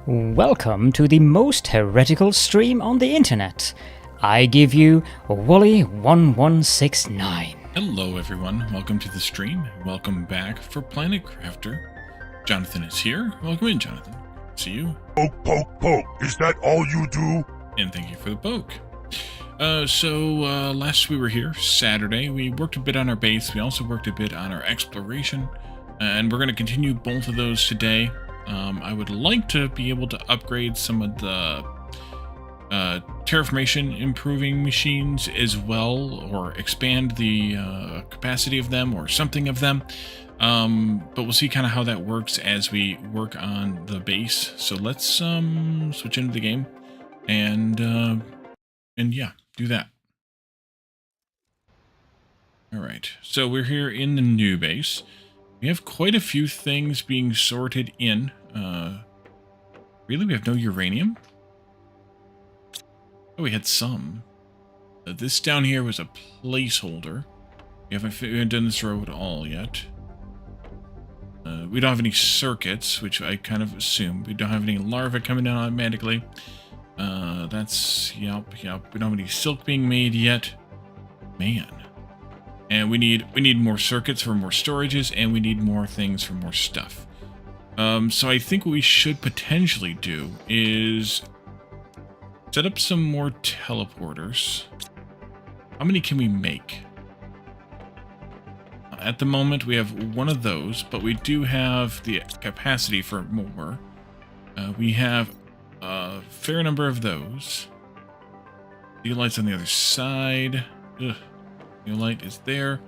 Welcome to the most heretical stream on the internet. I give you Wally1169. Hello everyone, welcome to the stream. Welcome back for Planet Crafter. Jonathan is here. Welcome in, Jonathan. See you. Poke, poke, poke. Is that all you do? And thank you for the poke. Last we were here, Saturday, we worked a bit on our base. We also worked a bit on our exploration. And we're going to continue both of those today. I would like to be able to upgrade some of the terraformation improving machines as well, or expand the capacity of them or something of them. But we'll see kind of how that works as we work on the base. So let's switch into the game and yeah, do that. All right, so we're here in the new base. We have quite a few things being sorted in. Really, we have no uranium? Oh, we had some. This down here was a placeholder. We haven't done this row at all yet. We don't have any circuits, which I kind of assume. We don't have any larvae coming down automatically. Yep. We don't have any silk being made yet. Man. And we need more circuits for more storages, and we need more things for more stuff. So I think what we should potentially do is set up some more teleporters. How many can we make? At the moment, we have one of those, but we do have the capacity for more. We have a fair number of those. The lights on the other side. Ugh. New light is there.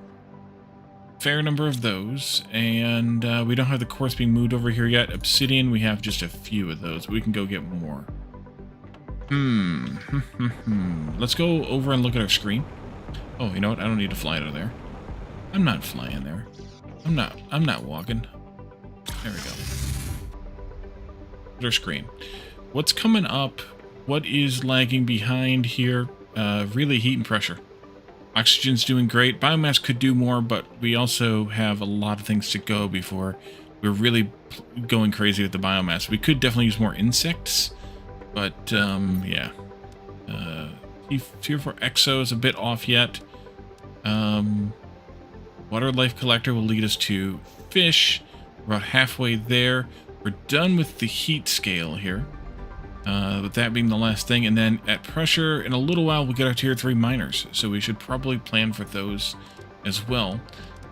Fair number of those, and we don't have the quartz being moved over here yet. Obsidian, we have just a few of those. We can go get more. Let's go over and look at our screen. Oh, you know what? I don't need to fly out of there. I'm not flying there. I'm not walking. There we go. Our screen. What's coming up? What is lagging behind here? Really heat and pressure. Oxygen's doing great. Biomass could do more, but we also have a lot of things to go before we're really going crazy with the biomass. We could definitely use more insects, but yeah. Tier 4 Exo is a bit off yet. Water life collector will lead us to fish. We're about halfway there. We're done with the heat scale here. With that being the last thing, and then at pressure, in a little while, we'll get our tier 3 miners, so we should probably plan for those as well.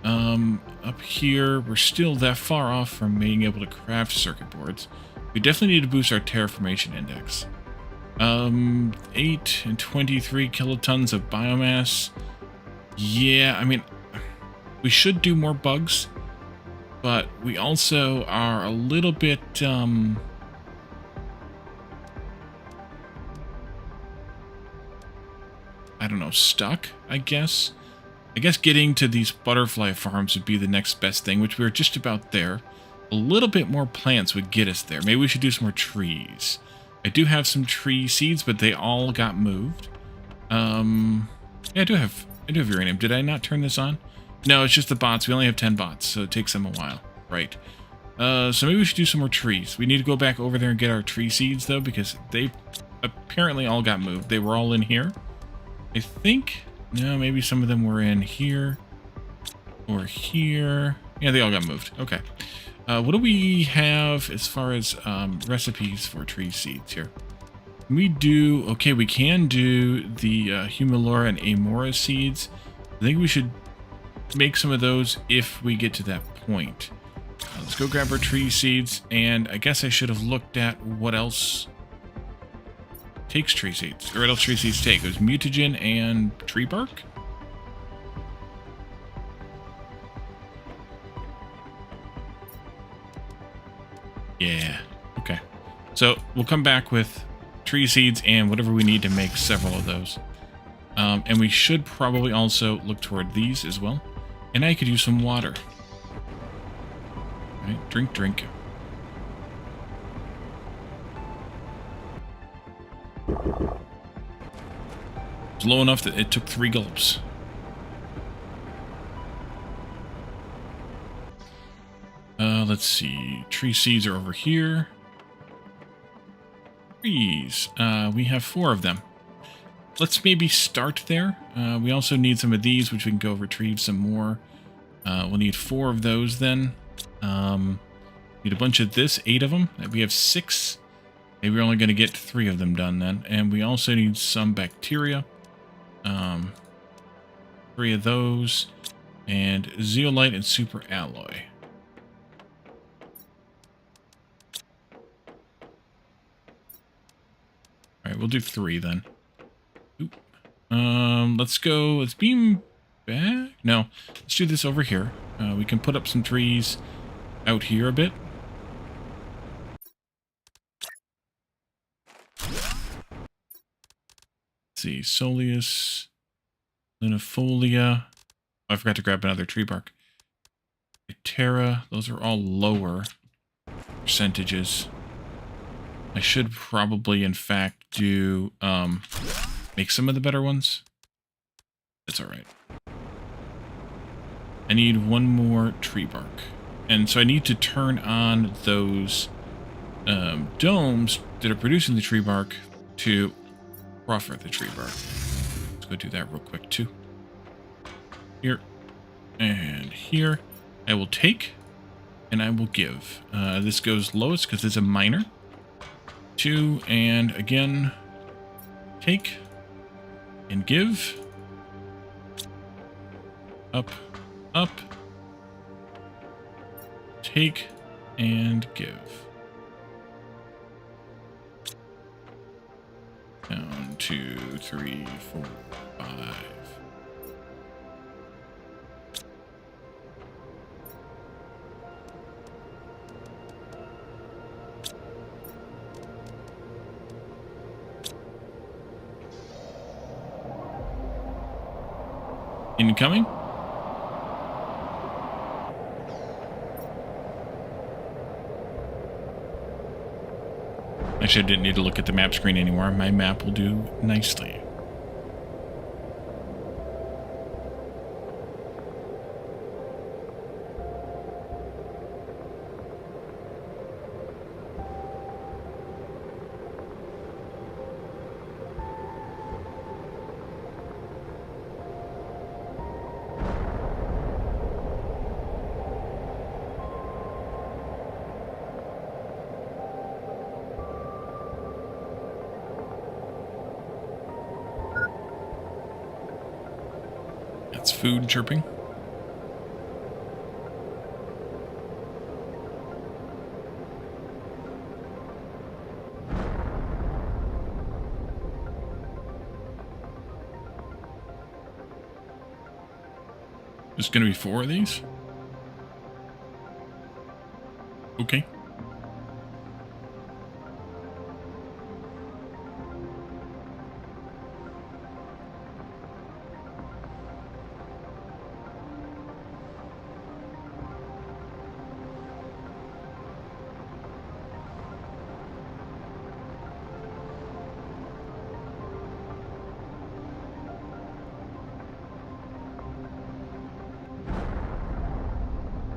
Up here, we're still that far off from being able to craft circuit boards. We definitely need to boost our terraformation index. 8 and 23 kilotons of biomass. Yeah, I mean, we should do more bugs, but we also are a little bit, I don't know, stuck, I guess. I guess getting to these butterfly farms would be the next best thing, which we're just about there. A little bit more plants would get us there. Maybe we should do some more trees. I do have some tree seeds, but they all got moved. Yeah, I do have uranium. Did I not turn this on? No, it's just the bots. We only have 10 bots, so it takes them a while. Right. So maybe we should do some more trees. We need to go back over there and get our tree seeds, though, because they apparently all got moved. They were all in here. I think, no, maybe some of them were in here or here. Yeah, they all got moved. Okay. What do we have as far as recipes for tree seeds here? We do, okay, we can do the Humulora and Amora seeds. I think we should make some of those if we get to that point. Let's go grab our tree seeds, and I guess I should have looked at what else takes tree seeds, or what else tree seeds take. It was mutagen and tree bark. Yeah, okay. So we'll come back with tree seeds and whatever we need to make several of those. And we should probably also look toward these as well. And I could use some water. All right, drink. It's low enough that it took 3 gulps. Let's see. Tree seeds are over here. trees. We have 4 of them. Let's maybe start there. We also need some of these, which we can go retrieve some more. We'll need 4 of those then. Need a bunch of this, 8 of them. We have 6. Maybe we're only going to get 3 of them done then. And we also need some bacteria. 3 of those. And zeolite and super alloy. Alright, we'll do 3 then. Oop. Let's go. Let's beam back. No, let's do this over here. We can put up some trees out here a bit. Let's see. Soleus, linifolia. Oh, I forgot to grab another tree bark. Terra. Those are all lower percentages. I should probably, in fact, do, make some of the better ones. That's alright. I need 1 more tree bark. And so I need to turn on those, domes that are producing the tree bark to proffer the tree bark. Let's go do that real quick, too. Here. And here. I will take, and I will give. This goes lowest because it's a minor. 2, and again, take and give. Up, up. Take and give. Down, 2, 3, 4, 5. Incoming. Actually, I didn't need to look at the map screen anymore. My map will do nicely. That's food chirping. There's going to be 4 of these? Okay.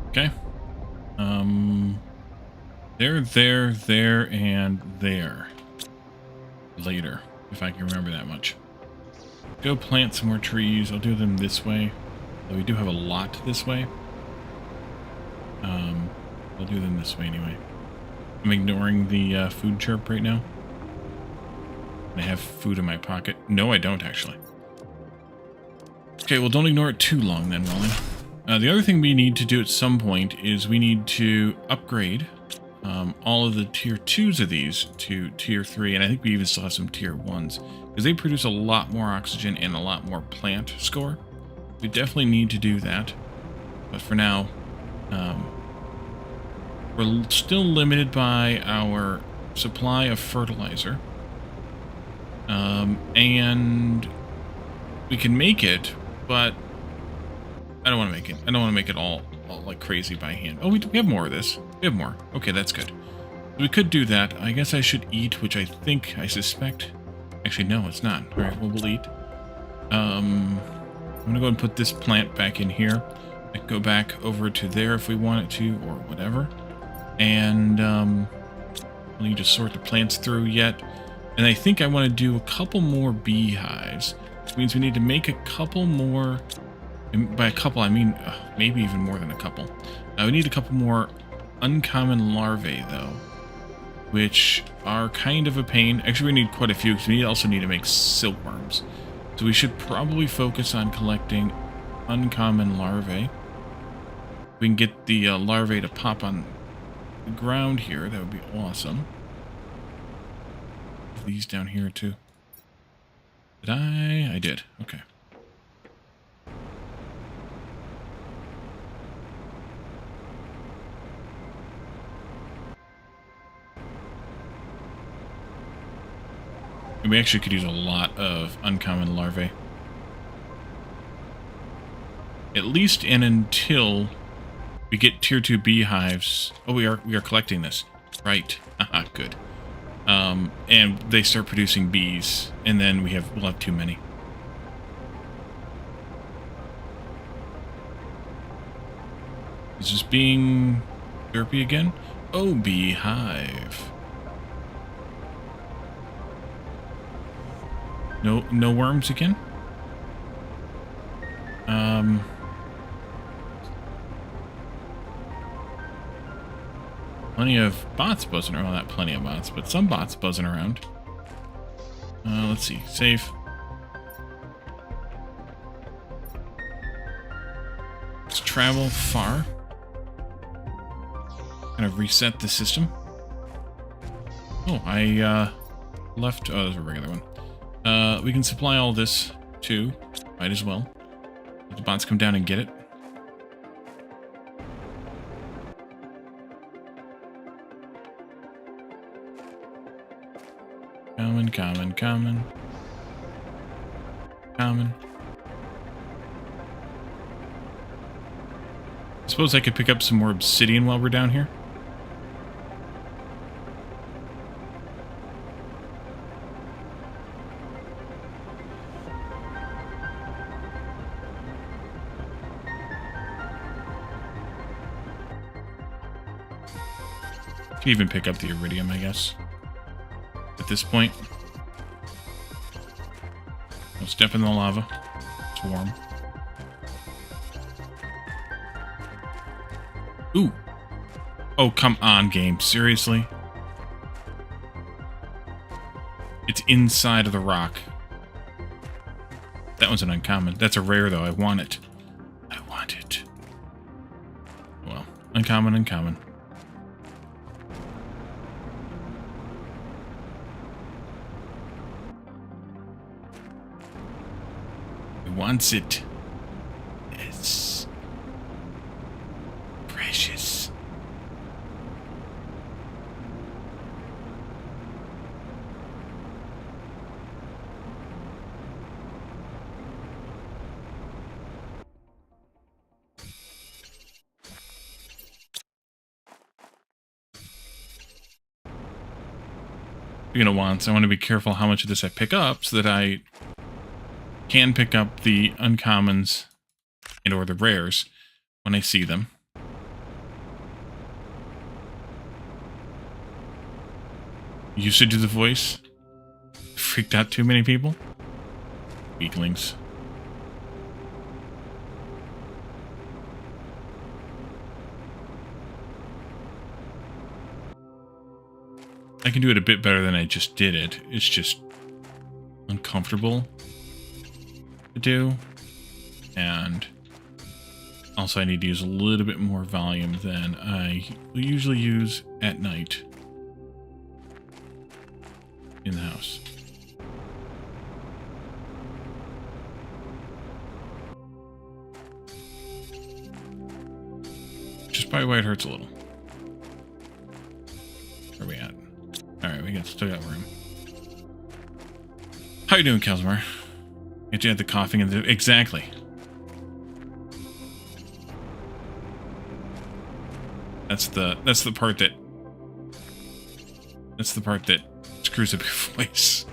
Okay. There, and there. Later, if I can remember that much. Go plant some more trees. I'll do them this way. Though we do have a lot this way. I'll do them this way anyway. I'm ignoring the food chirp right now. I have food in my pocket. No, I don't actually. Okay, well, don't ignore it too long then, Wally. The other thing we need to do at some point is we need to upgrade all of the tier 2s of these to tier 3, and I think we even still have some tier 1s, because they produce a lot more oxygen and a lot more plant score. We definitely need to do that, but for now, we're still limited by our supply of fertilizer, and we can make it, but I don't want to make it. I don't want to make it all like crazy by hand. Oh, we have more of this. We have more. Okay, that's good. We could do that. I guess I should eat, which I suspect. Actually, no, it's not. All right, well, we'll eat. I'm going to go and put this plant back in here. I can go back over to there if we want it to, or whatever. And I need to sort the plants through yet. And I think I want to do a couple more beehives, which means we need to make a couple more. And by a couple, I mean maybe even more than a couple. We need a couple more uncommon larvae, though, which are kind of a pain. Actually, we need quite a few because we also need to make silkworms. So we should probably focus on collecting uncommon larvae. If we can get the larvae to pop on the ground here, that would be awesome. These down here too. Did I? I did. Okay. And we actually could use a lot of uncommon larvae. At least and until we get tier 2 beehives. Oh, we are collecting this. Right. Haha, good. And they start producing bees, and then we'll have too many. Is this being derpy again? Oh, beehive. No worms again? Plenty of bots buzzing around. Well, not plenty of bots, but some bots buzzing around. Let's see. Save. Let's travel far. Kind of reset the system. Oh, I left. Oh, there's a regular one. We can supply all this too. Might as well. Let the bots come down and get it. Common. I suppose I could pick up some more obsidian while we're down here. Could even pick up the iridium, I guess. At this point. Don't step in the lava. It's warm. Ooh. Oh, come on, game. Seriously? It's inside of the rock. That one's an uncommon. That's a rare, though. I want it. I want it. Well, uncommon. Wants it. It's precious. Speaking of wants, I want to be careful how much of this I pick up so that I can pick up the uncommons and or the rares when I see them. You used to do the voice? Freaked out too many people? Weaklings. I can do it a bit better than I just did it. It's just uncomfortable to do, and also I need to use a little bit more volume than I usually use at night in the house. Just probably why it hurts a little. Where are we at? Alright, we still got room. How you doing, Kelsmar? Get you had the coughing and exactly. That's the part that screws up your voice.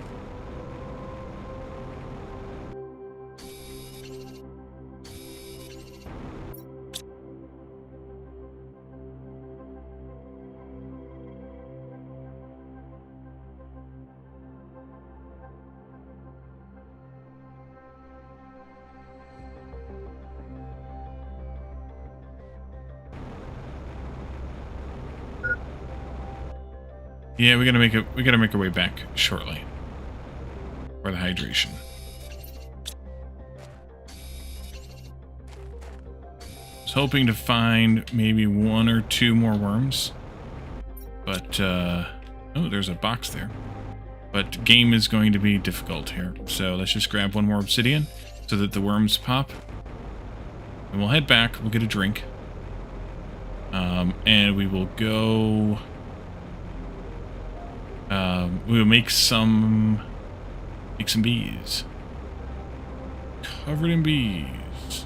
Yeah, we gotta make our way back shortly. For the hydration. I was hoping to find maybe 1 or 2 more worms. But, oh, there's a box there. But game is going to be difficult here. So let's just grab 1 more obsidian so that the worms pop. And we'll head back, we'll get a drink. And we will go... we will make some bees. Covered in bees.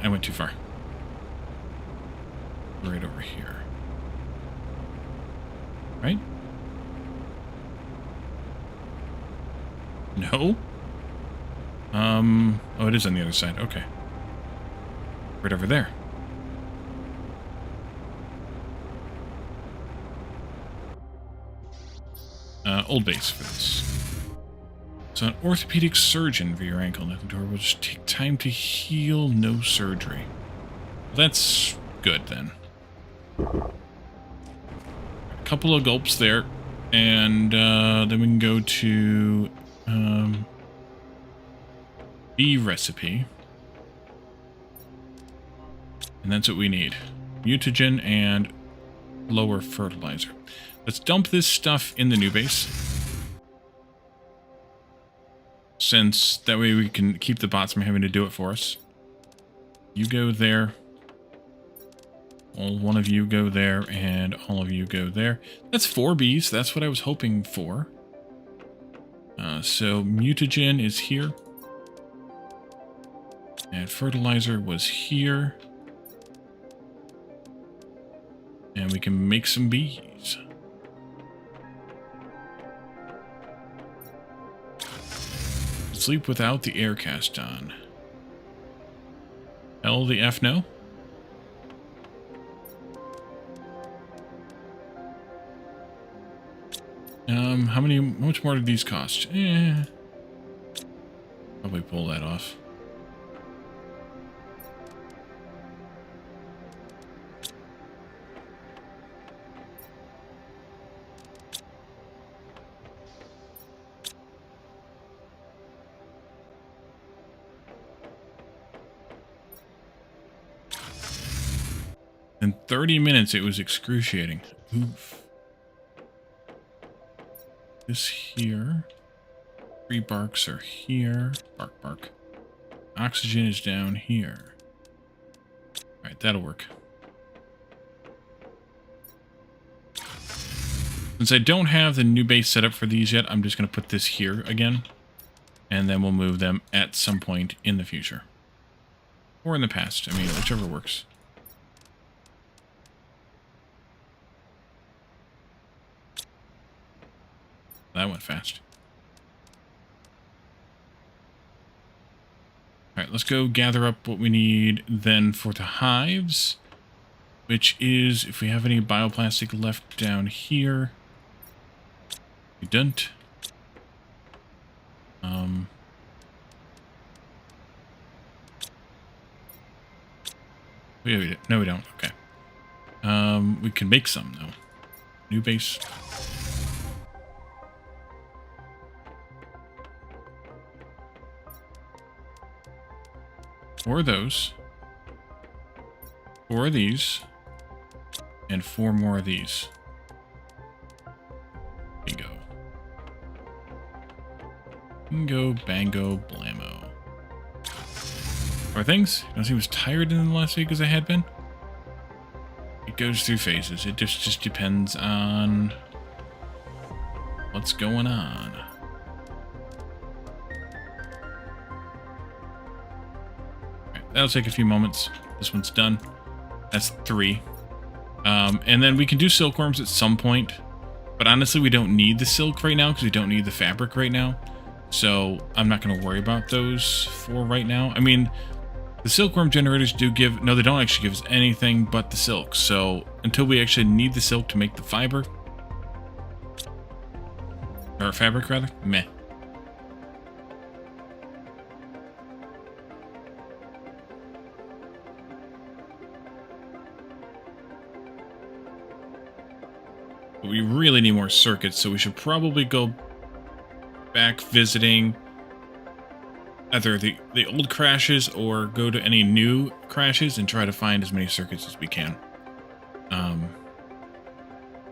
I went too far. Right over here. Right? No? Oh, it is on the other side. Okay. Right over there. Old base for this. So an orthopedic surgeon for your ankle. Nothing to worry. Will just take time to heal. No surgery. That's good then. A couple of gulps there, and then we can go to bee recipe, and that's what we need: mutagen and lower fertilizer. Let's dump this stuff in the new base, since that way we can keep the bots from having to do it for us. You go there. All 1 of you go there, and all of you go there. That's 4 bees. That's what I was hoping for. So mutagen is here. And fertilizer was here. And we can make some bees. Sleep without the air cast on. Hell the F no? How much more did these cost? Probably pull that off. In 30 minutes, it was excruciating. Oof. This here. 3 barks are here. Bark, bark. Oxygen is down here. Alright, that'll work. Since I don't have the new base set up for these yet, I'm just going to put this here again. And then we'll move them at some point in the future. Or in the past. I mean, whichever works. That went fast. Alright, let's go gather up what we need then for the hives. Which is, if we have any bioplastic left down here. We don't. No, we don't. Okay. We can make some, though. New base. Four of those. 4 of these. And 4 more of these. Bingo. Bingo, bango, blammo. Or things? Don't seem as tired in the last week as I had been. It goes through phases. It just depends on what's going on. Alright, that'll take a few moments. This one's done. That's 3. And then we can do silkworms at some point. But honestly, we don't need the silk right now because we don't need the fabric right now. So I'm not going to worry about those for right now. I mean, the silkworm generators do give... No, they don't actually give us anything but the silk. So until we actually need the silk to make the fiber... Or fabric, rather. Meh. But we really need more circuits, so we should probably go back visiting either the old crashes or go to any new crashes and try to find as many circuits as we can.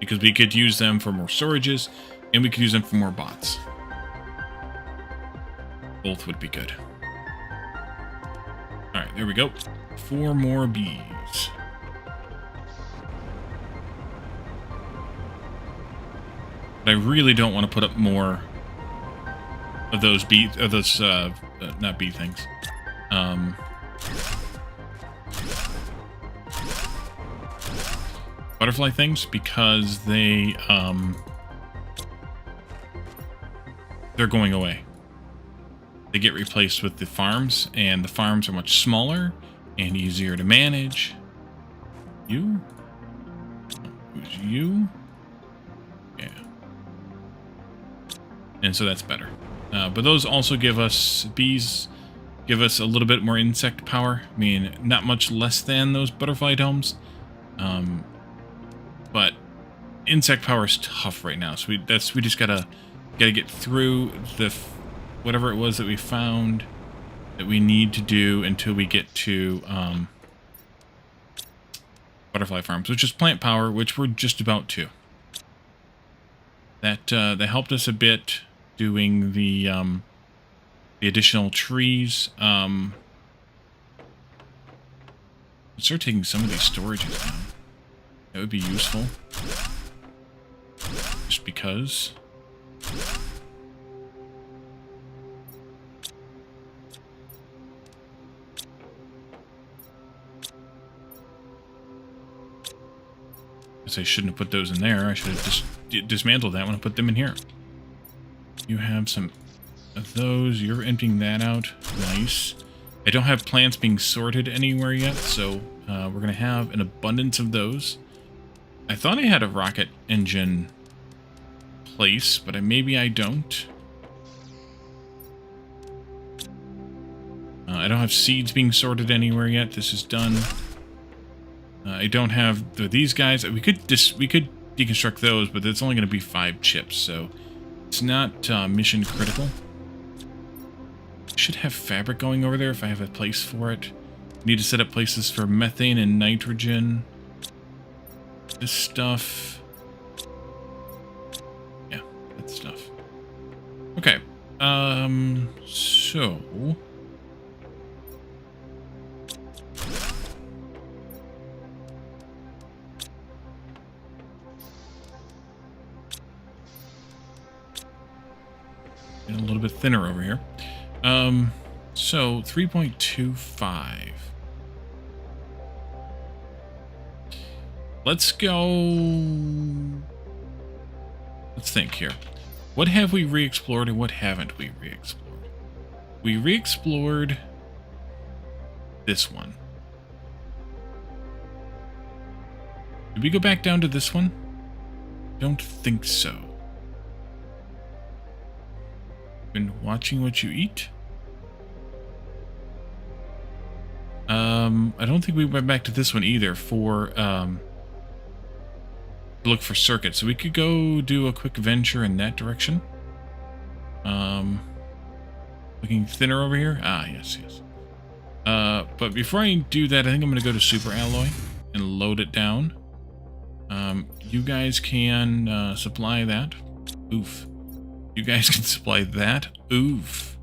Because we could use them for more storages, and we could use them for more bots. Both would be good. Alright, there we go. 4 more bees. But I really don't want to put up more of those not bee things. Butterfly things, because they're going away. They get replaced with the farms, and the farms are much smaller and easier to manage. You? Who's you? Yeah. And so that's better. But those also give us, bees give us a little bit more insect power. I mean, not much less than those butterfly domes. But insect power is tough right now. So we just gotta get through the whatever it was that we found that we need to do until we get to butterfly farms, which is plant power, which we're just about to. That helped us a bit doing the additional trees. Let's start taking some of these storages down. That would be useful. Just because. I shouldn't have put those in there. I should have just dismantled that when I put them in here. You have some of those. You're emptying that out. Nice. I don't have plants being sorted anywhere yet, so we're going to have an abundance of those. I thought I had a rocket engine place, but maybe I don't. I don't have seeds being sorted anywhere yet. This is done. I don't have these guys. We could deconstruct those, but it's only going to be 5 chips, so it's not mission critical. I should have fabric going over there if I have a place for it. Need to set up places for methane and nitrogen. This stuff. Yeah, that stuff. Okay. So get a little bit thinner over here. So 3.25. Let's go. Let's think here. What have we re-explored and what haven't we re-explored? We re-explored this one. Did we go back down to this one? Don't think so. Been watching what you eat? I don't think we went back to this one either for look for circuits. So we could go do a quick venture in that direction. Looking thinner over here. Ah, yes. But before I do that, I think I'm going to go to Super Alloy and load it down. You guys can supply that. Oof. You guys can supply that. Oof.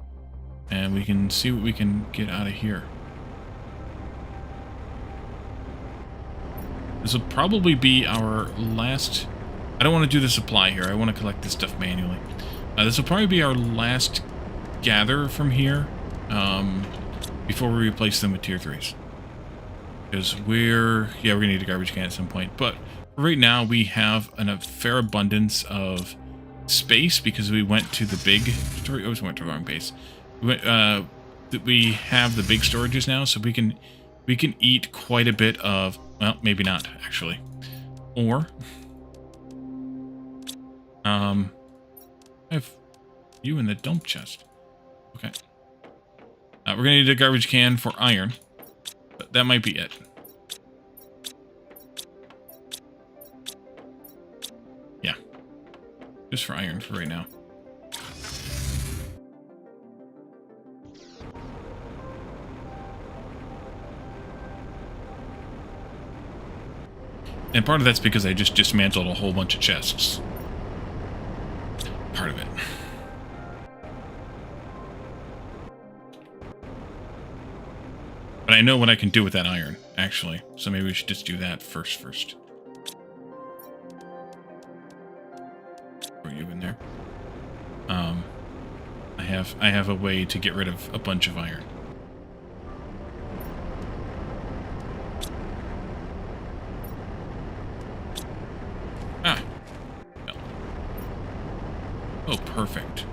And we can see what we can get out of here. This will probably be our last... I don't want to do the supply here. I want to collect this stuff manually. This will probably be our last gather from here before we replace them with tier 3s. Because we're going to need a garbage can at some point. But right now we have a fair abundance of space because we went to the big... I always went to the wrong base. We have the big storages now, so we can eat quite a bit of... Well, maybe not, actually. Or... I have you in the dump chest. Okay. We're going to need a garbage can for iron. But that might be it. Yeah, Just for iron for right now. And part of that's because I just dismantled a whole bunch of chests. Part of it. But I know what I can do with that iron, actually. So maybe we should just do that first. Throw you in there. I have a way to get rid of a bunch of iron. Ah. No. Oh, perfect.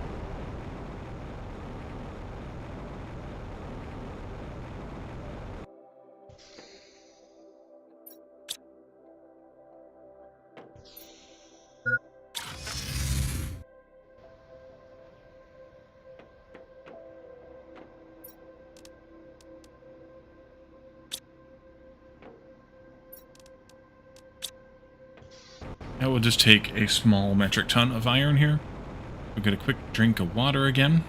Now we'll just take a small metric ton of iron here. We'll get a quick drink of water again.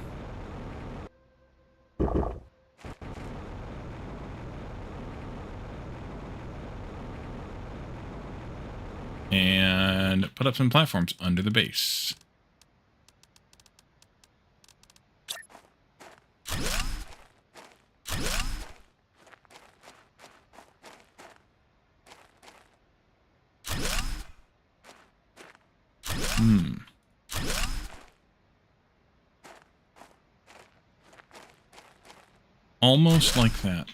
And put up some platforms under the base. Almost like that.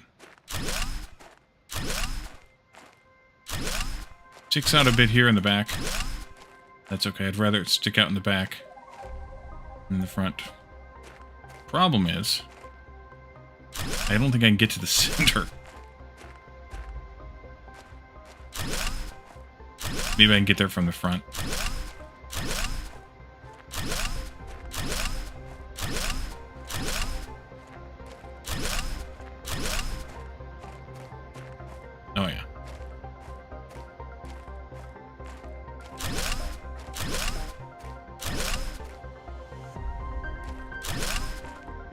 Sticks out a bit here in the back. That's okay. I'd rather it stick out in the back than in the front. Problem is, I don't think I can get to the center. Maybe I can get there from the front. Oh, yeah.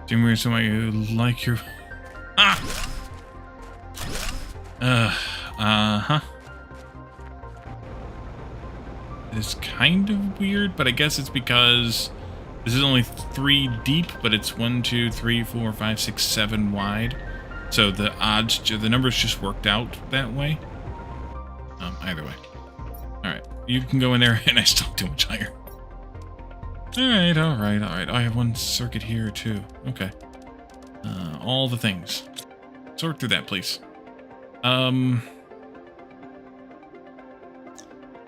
Doing weird, so you like your... Ah! Uh-huh. It's kind of weird, but I guess it's because this is only 3 deep, but it's 1, 2, 3, 4, 5, 6, 7 wide. So the odds, the numbers just worked out that way. Either way. Alright, you can go in there, and I still have too much iron. Alright. I have 1 circuit here, too. Okay. All the things. Sort through that, please.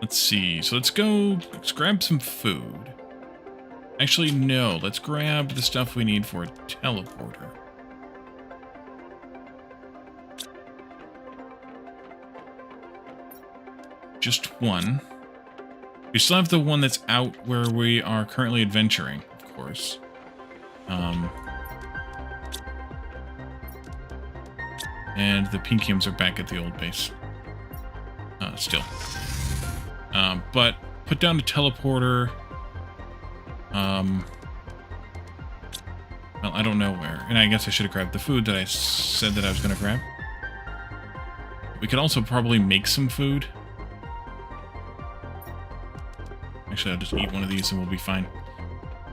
Let's see. So let's grab some food. Actually, no. Let's grab the stuff we need for a teleporter. Just 1. We still have the one that's out where we are currently adventuring, of course. And the pinkiums are back at the old base. Still. But put down a teleporter. Well, I don't know where. And I guess I should have grabbed the food that I said that I was going to grab. We could also probably make some food. Actually, I'll just eat one of these and we'll be fine.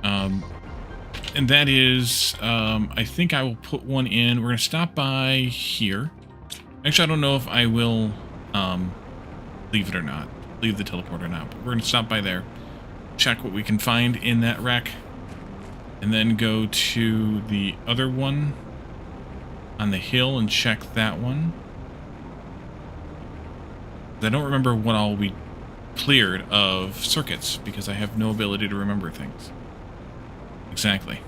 And that is, I think I will put one in. We're going to stop by here. Actually, I don't know if I will leave it or not. Leave the teleporter or not. But we're going to stop by there. Check what we can find in that rack. And then go to the other one on the hill and check that one. I don't remember what all we cleared of circuits because I have no ability to remember things. Exactly.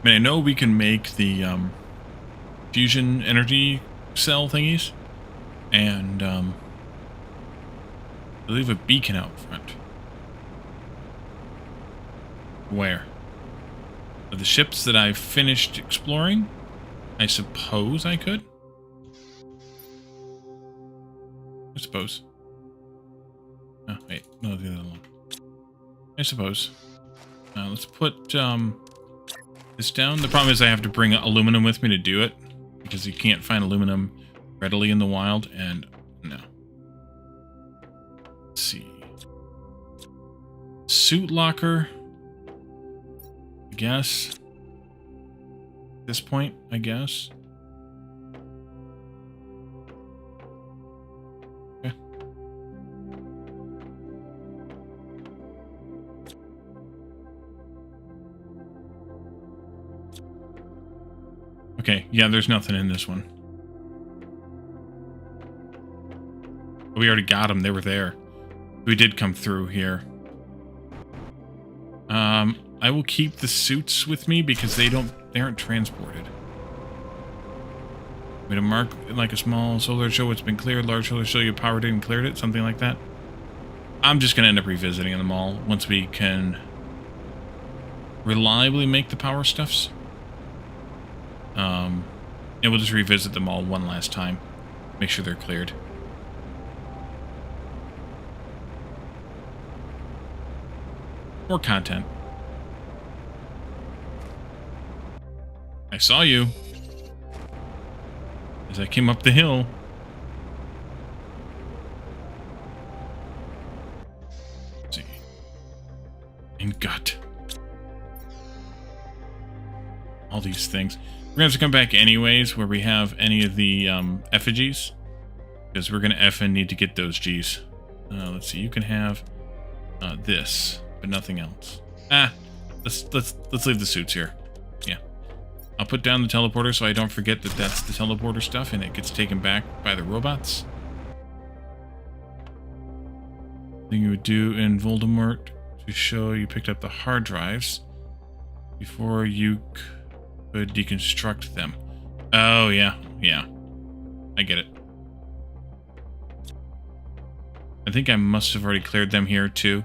I mean, I know we can make the fusion energy cell thingies, and I leave a beacon out front. Where? The ships that I've finished exploring? I suppose I could. I suppose. Oh, wait. No, the other one. I suppose. Let's put this down. The problem is I have to bring aluminum with me to do it, because you can't find aluminum readily in the wild, and no. Let's see. Suit locker. I guess. At this point, I guess. Okay. Okay, yeah, there's nothing in this one. We already got them. They were there. We did come through here. I will keep the suits with me because they aren't transported. I'm going to mark like a small solar show what's been cleared, large solar show you powered it and cleared it, something like that. I'm just going to end up revisiting them all once we can reliably make the power stuffs. And we'll just revisit them all one last time. Make sure they're cleared. More content. I saw you as I came up the hill. Let's see. And gut. All these things. We're going to have to come back anyways where we have any of the effigies. Because we're going to F and need to get those G's. Let's see. You can have this, but nothing else. Let's leave the suits here. Yeah. I'll put down the teleporter so I don't forget that that's the teleporter stuff and it gets taken back by the robots. Thing you would do in Voldemort to show you picked up the hard drives before you could deconstruct them. Oh, yeah. Yeah. I get it. I think I must have already cleared them here, too.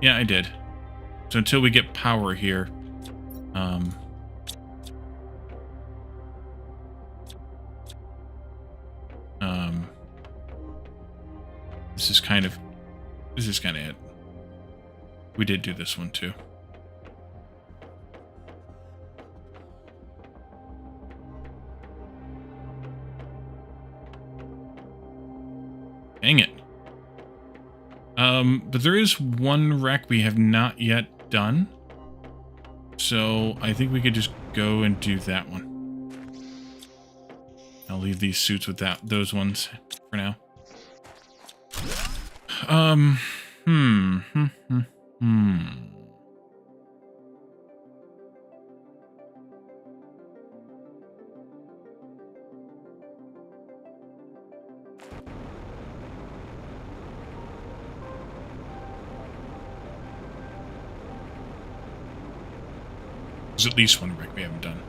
Yeah, I did. So until we get power here, this is kind of it. We did do this one too. Dang it. But there is one wreck we have not yet done. So I think we could just go and do that one. I'll leave these suits with those ones for now. There's at least one wreck we haven't done.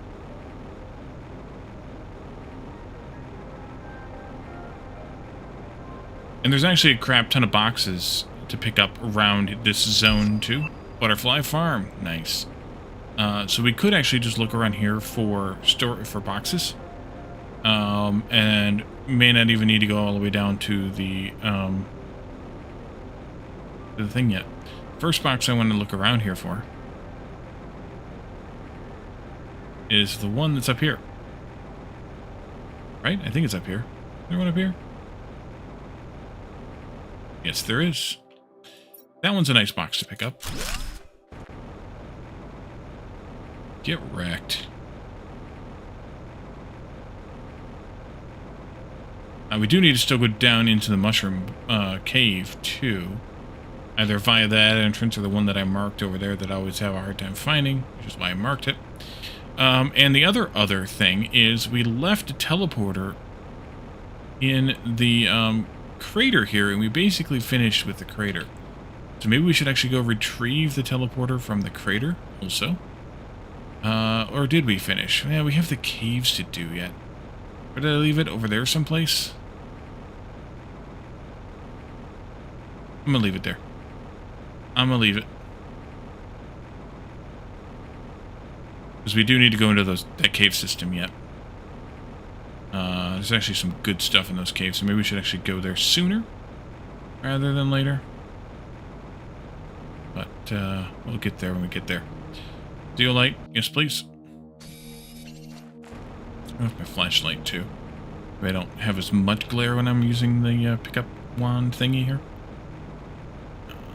And there's actually a crap ton of boxes to pick up around this zone too. Butterfly farm, nice. So we could actually just look around here for boxes, and may not even need to go all the way down to the thing yet. First box I want to look around here for is the one that's up here. Right? I think it's up here. Is there one up here? Yes, there is. That one's a nice box to pick up. Get wrecked. We do need to still go down into the mushroom cave, too. Either via that entrance or the one that I marked over there that I always have a hard time finding, which is why I marked it. And the other thing is we left a teleporter in the crater here, and we basically finished with the crater. So maybe we should actually go retrieve the teleporter from the crater also. Or did we finish? Yeah, we have the caves to do yet. Or did I leave it over there someplace? I'm gonna leave it there. I'm gonna leave it. Because we do need to go into that cave system yet. There's actually some good stuff in those caves, so maybe we should actually go there sooner rather than later. But we'll get there when we get there. Zeolite, yes please. Oh, my flashlight too. I don't have as much glare when I'm using the pickup wand thingy here.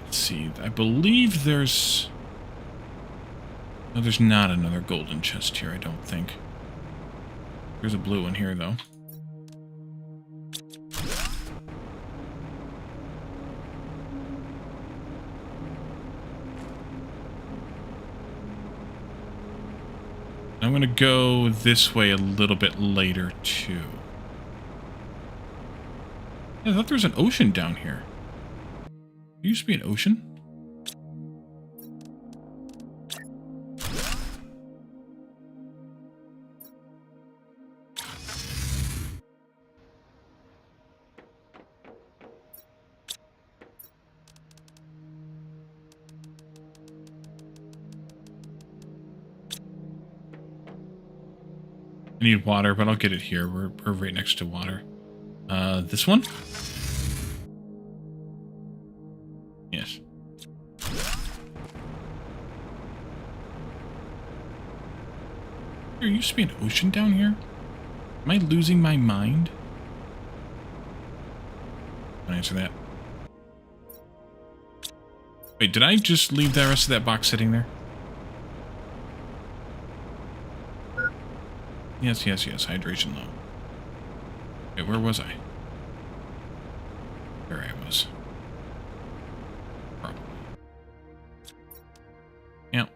Let's see. I believe there's... No, there's not another golden chest here, I don't think. There's a blue one here, though. I'm going to go this way a little bit later, too. Yeah, I thought there was an ocean down here. There used to be an ocean? I need water, but I'll get it here. We're right next to water. This one? Yes. There used to be an ocean down here? Am I losing my mind? I'll answer that. Wait, did I just leave the rest of that box sitting there? Yes, yes, yes. Hydration low. Wait, where was I? There I was. Probably. Yep.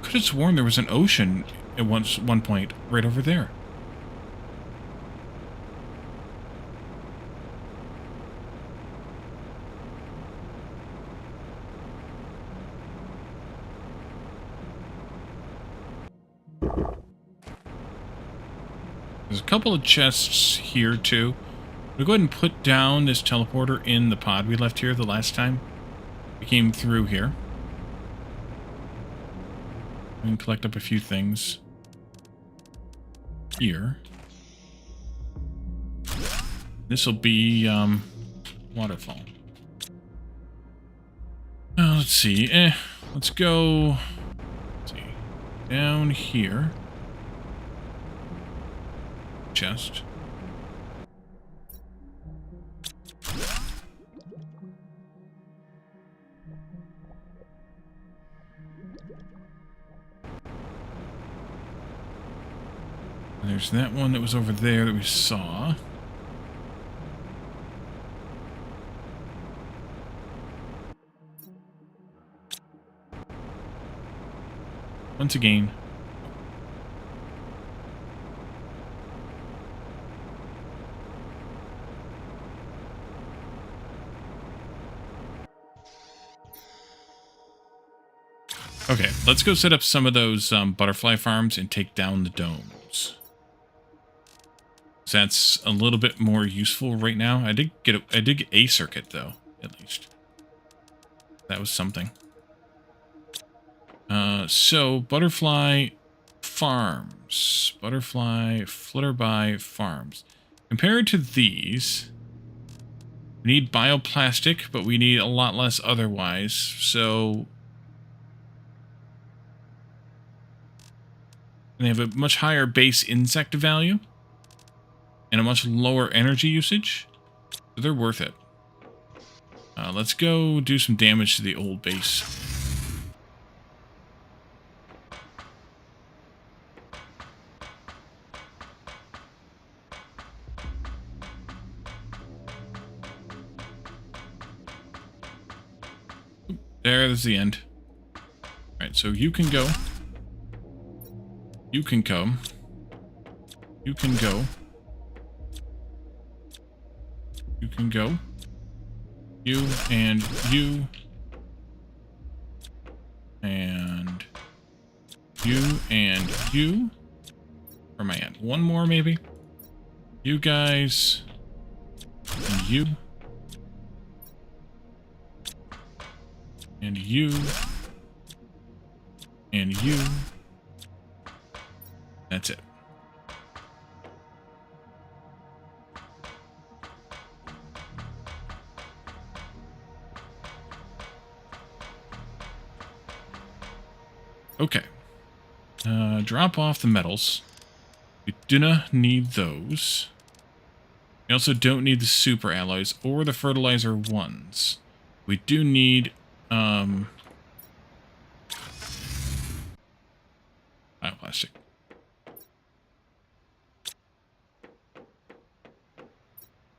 Could have sworn there was an ocean at one point right over there. There's a couple of chests here too. We'll go ahead and put down this teleporter in the pod we left here the last time we came through here. And collect up a few things here. This will be waterfall. Let's see. Let's go. Let's see. Down here. Chest. And there's that one that was over there that we saw. Once again. Okay, let's go set up some of those butterfly farms and take down the domes. So that's a little bit more useful right now. I did get a circuit though, at least. That was something. So butterfly farms, butterfly flutterby farms. Compared to these, we need bioplastic, but we need a lot less otherwise. So they have a much higher base insect value and a much lower energy usage. So they're worth it. Let's go do some damage to the old base. There's the end. Alright, so you can go. You can come. You can go. You can go. You and you. And you and you. Where am I at? One more, maybe? You guys. And you. And you. And you. That's it. Okay. Drop off the metals. We do not need those. We also don't need the super alloys or the fertilizer ones. We do need bioplastic.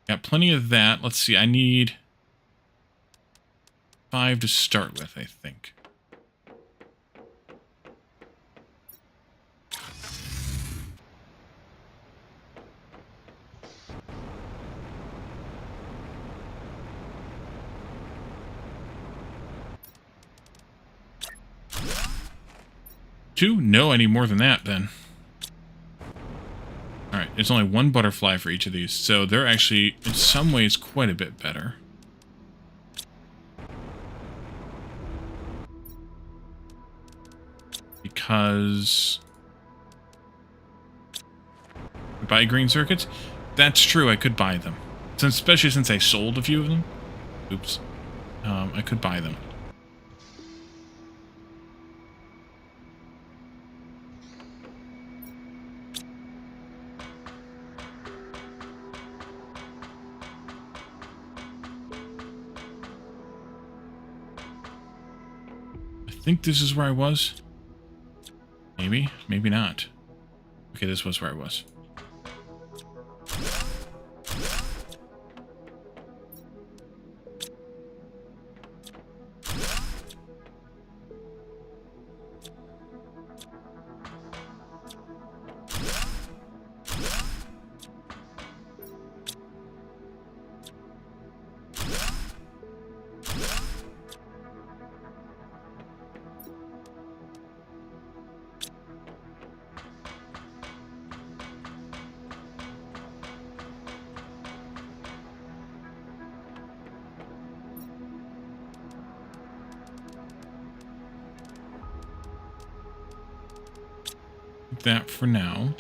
Got plenty of that. Let's see, I need 5 to start with, I think. Two? No, I need more than that then. Alright, there's only one butterfly for each of these, so they're actually, in some ways, quite a bit better. Because... buy green circuits? That's true, I could buy them. Especially since I sold a few of them. Oops. I could buy them. I think this is where I was. Maybe, maybe not. Okay, this was where I was. That for now.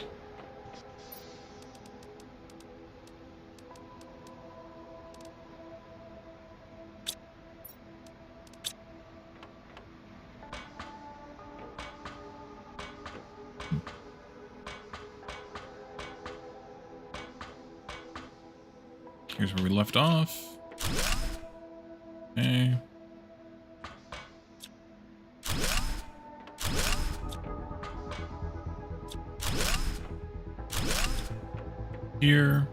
Here's where we left off. Okay. Here.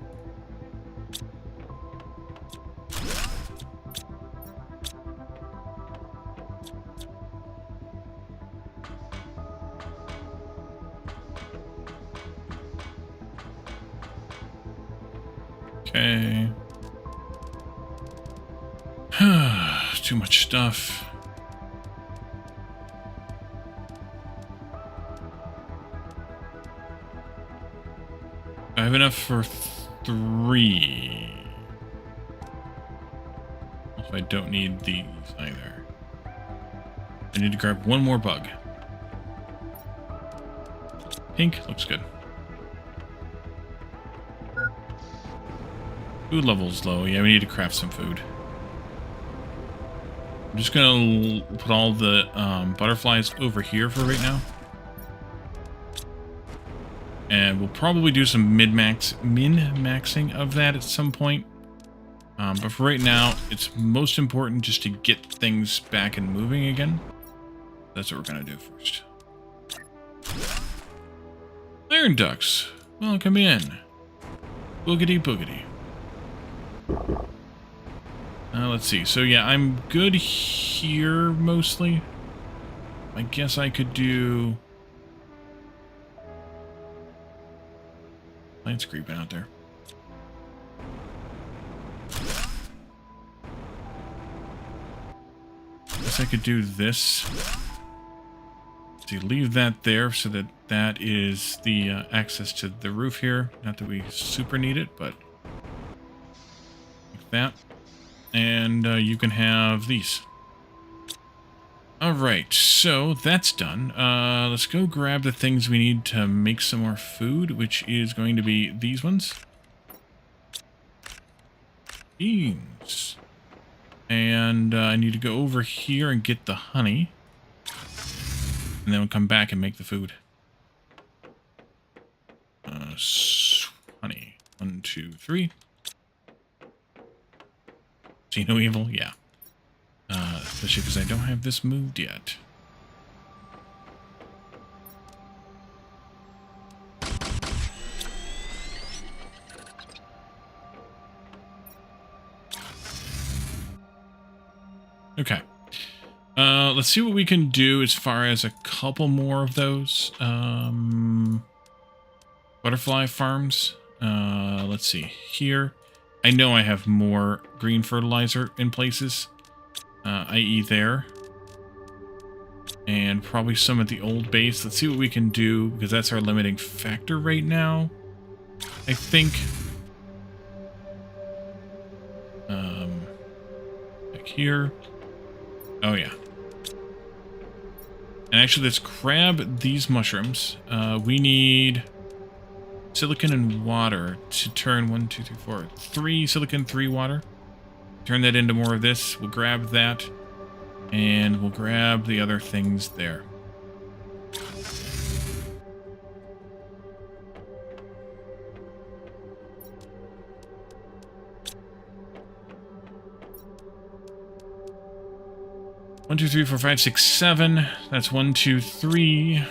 Okay. Too much stuff. I have enough for 3. If I don't need these either. I need to grab one more bug. Pink looks good. Food level's low. Yeah, we need to craft some food. I'm just gonna put all the butterflies over here for right now. And we'll probably do some min-maxing of that at some point. But for right now, it's most important just to get things back and moving again. That's what we're gonna do first. Iron ducks, welcome in. Boogity boogity. Let's see. So yeah, I'm good here mostly. I guess I could do... Plants creeping out there. Guess I could do this So you leave that there so that that is the access to the roof here. Not that we super need it, but like that. And you can have these. Alright, so that's done. Let's go grab the things we need to make some more food, which is going to be these ones. Beans. And I need to go over here and get the honey. And then we'll come back and make the food. Honey. 1, 2, 3. See no evil? Yeah. Especially because I don't have this moved yet. Okay. Let's see what we can do as far as a couple more of those butterfly farms. Let's see. Here, I know I have more green fertilizer in places, i.e. there. And probably some at the old base. Let's see what we can do, because that's our limiting factor right now, I think. Back here. Oh, yeah. And actually, let's grab these mushrooms. We need silicon and water to turn 1, 2, 3, 4, 3 silicon, 3 water. Turn that into more of this. We'll grab that. And we'll grab the other things there. One, 2, 3, 4, 5, 6, 7. That's 1, 2, 3,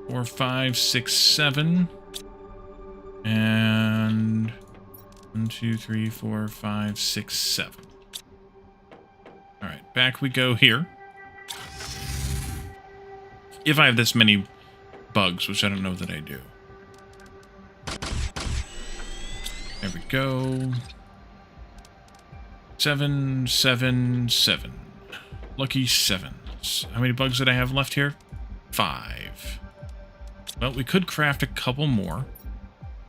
4, 5, 6, 7. And 1, 2, 3, 4, 5, 6, 7. Alright, back we go here. If I have this many bugs, which I don't know that I do. There we go. 7, 7, 7. Lucky 7s. How many bugs did I have left here? 5. Well, we could craft a couple more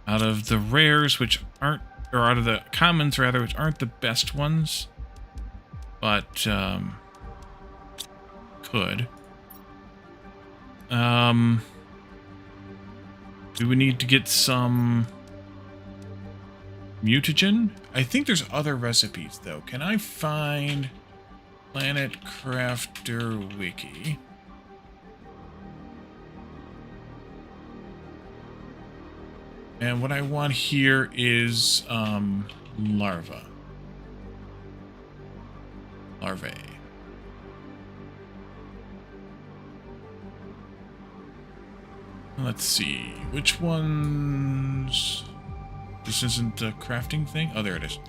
out of the rares, which aren't, or out of the commons, rather, which aren't the best ones. But, could. Do we need to get some mutagen? I think there's other recipes, though. Can I find Planet Crafter Wiki? And what I want here is, larvae. Larvae. Let's see. Which ones... This isn't a crafting thing? Oh, there it is.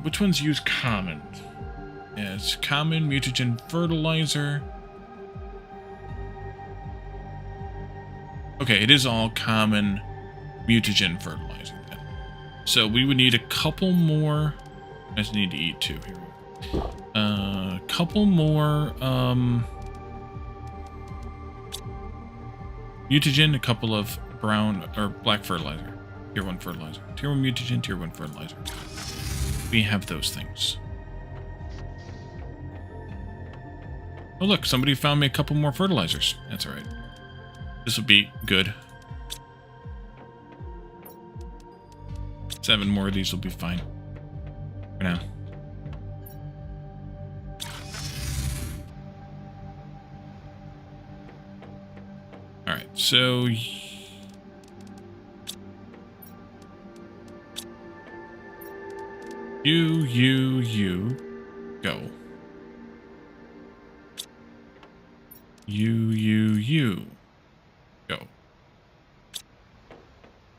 Which ones use common? Yeah, it's common, mutagen, fertilizer. Okay, it is all common mutagen fertilizer then. So we would need a couple more. I just need to eat too. Here we go. A couple more mutagen, a couple of brown or black fertilizer. Tier 1 fertilizer. Tier 1 mutagen, Tier 1 fertilizer. We have those things. Oh look, somebody found me a couple more fertilizers. That's alright. This will be good. 7 more of these will be fine. For now. Alright, so... You, go. You, go.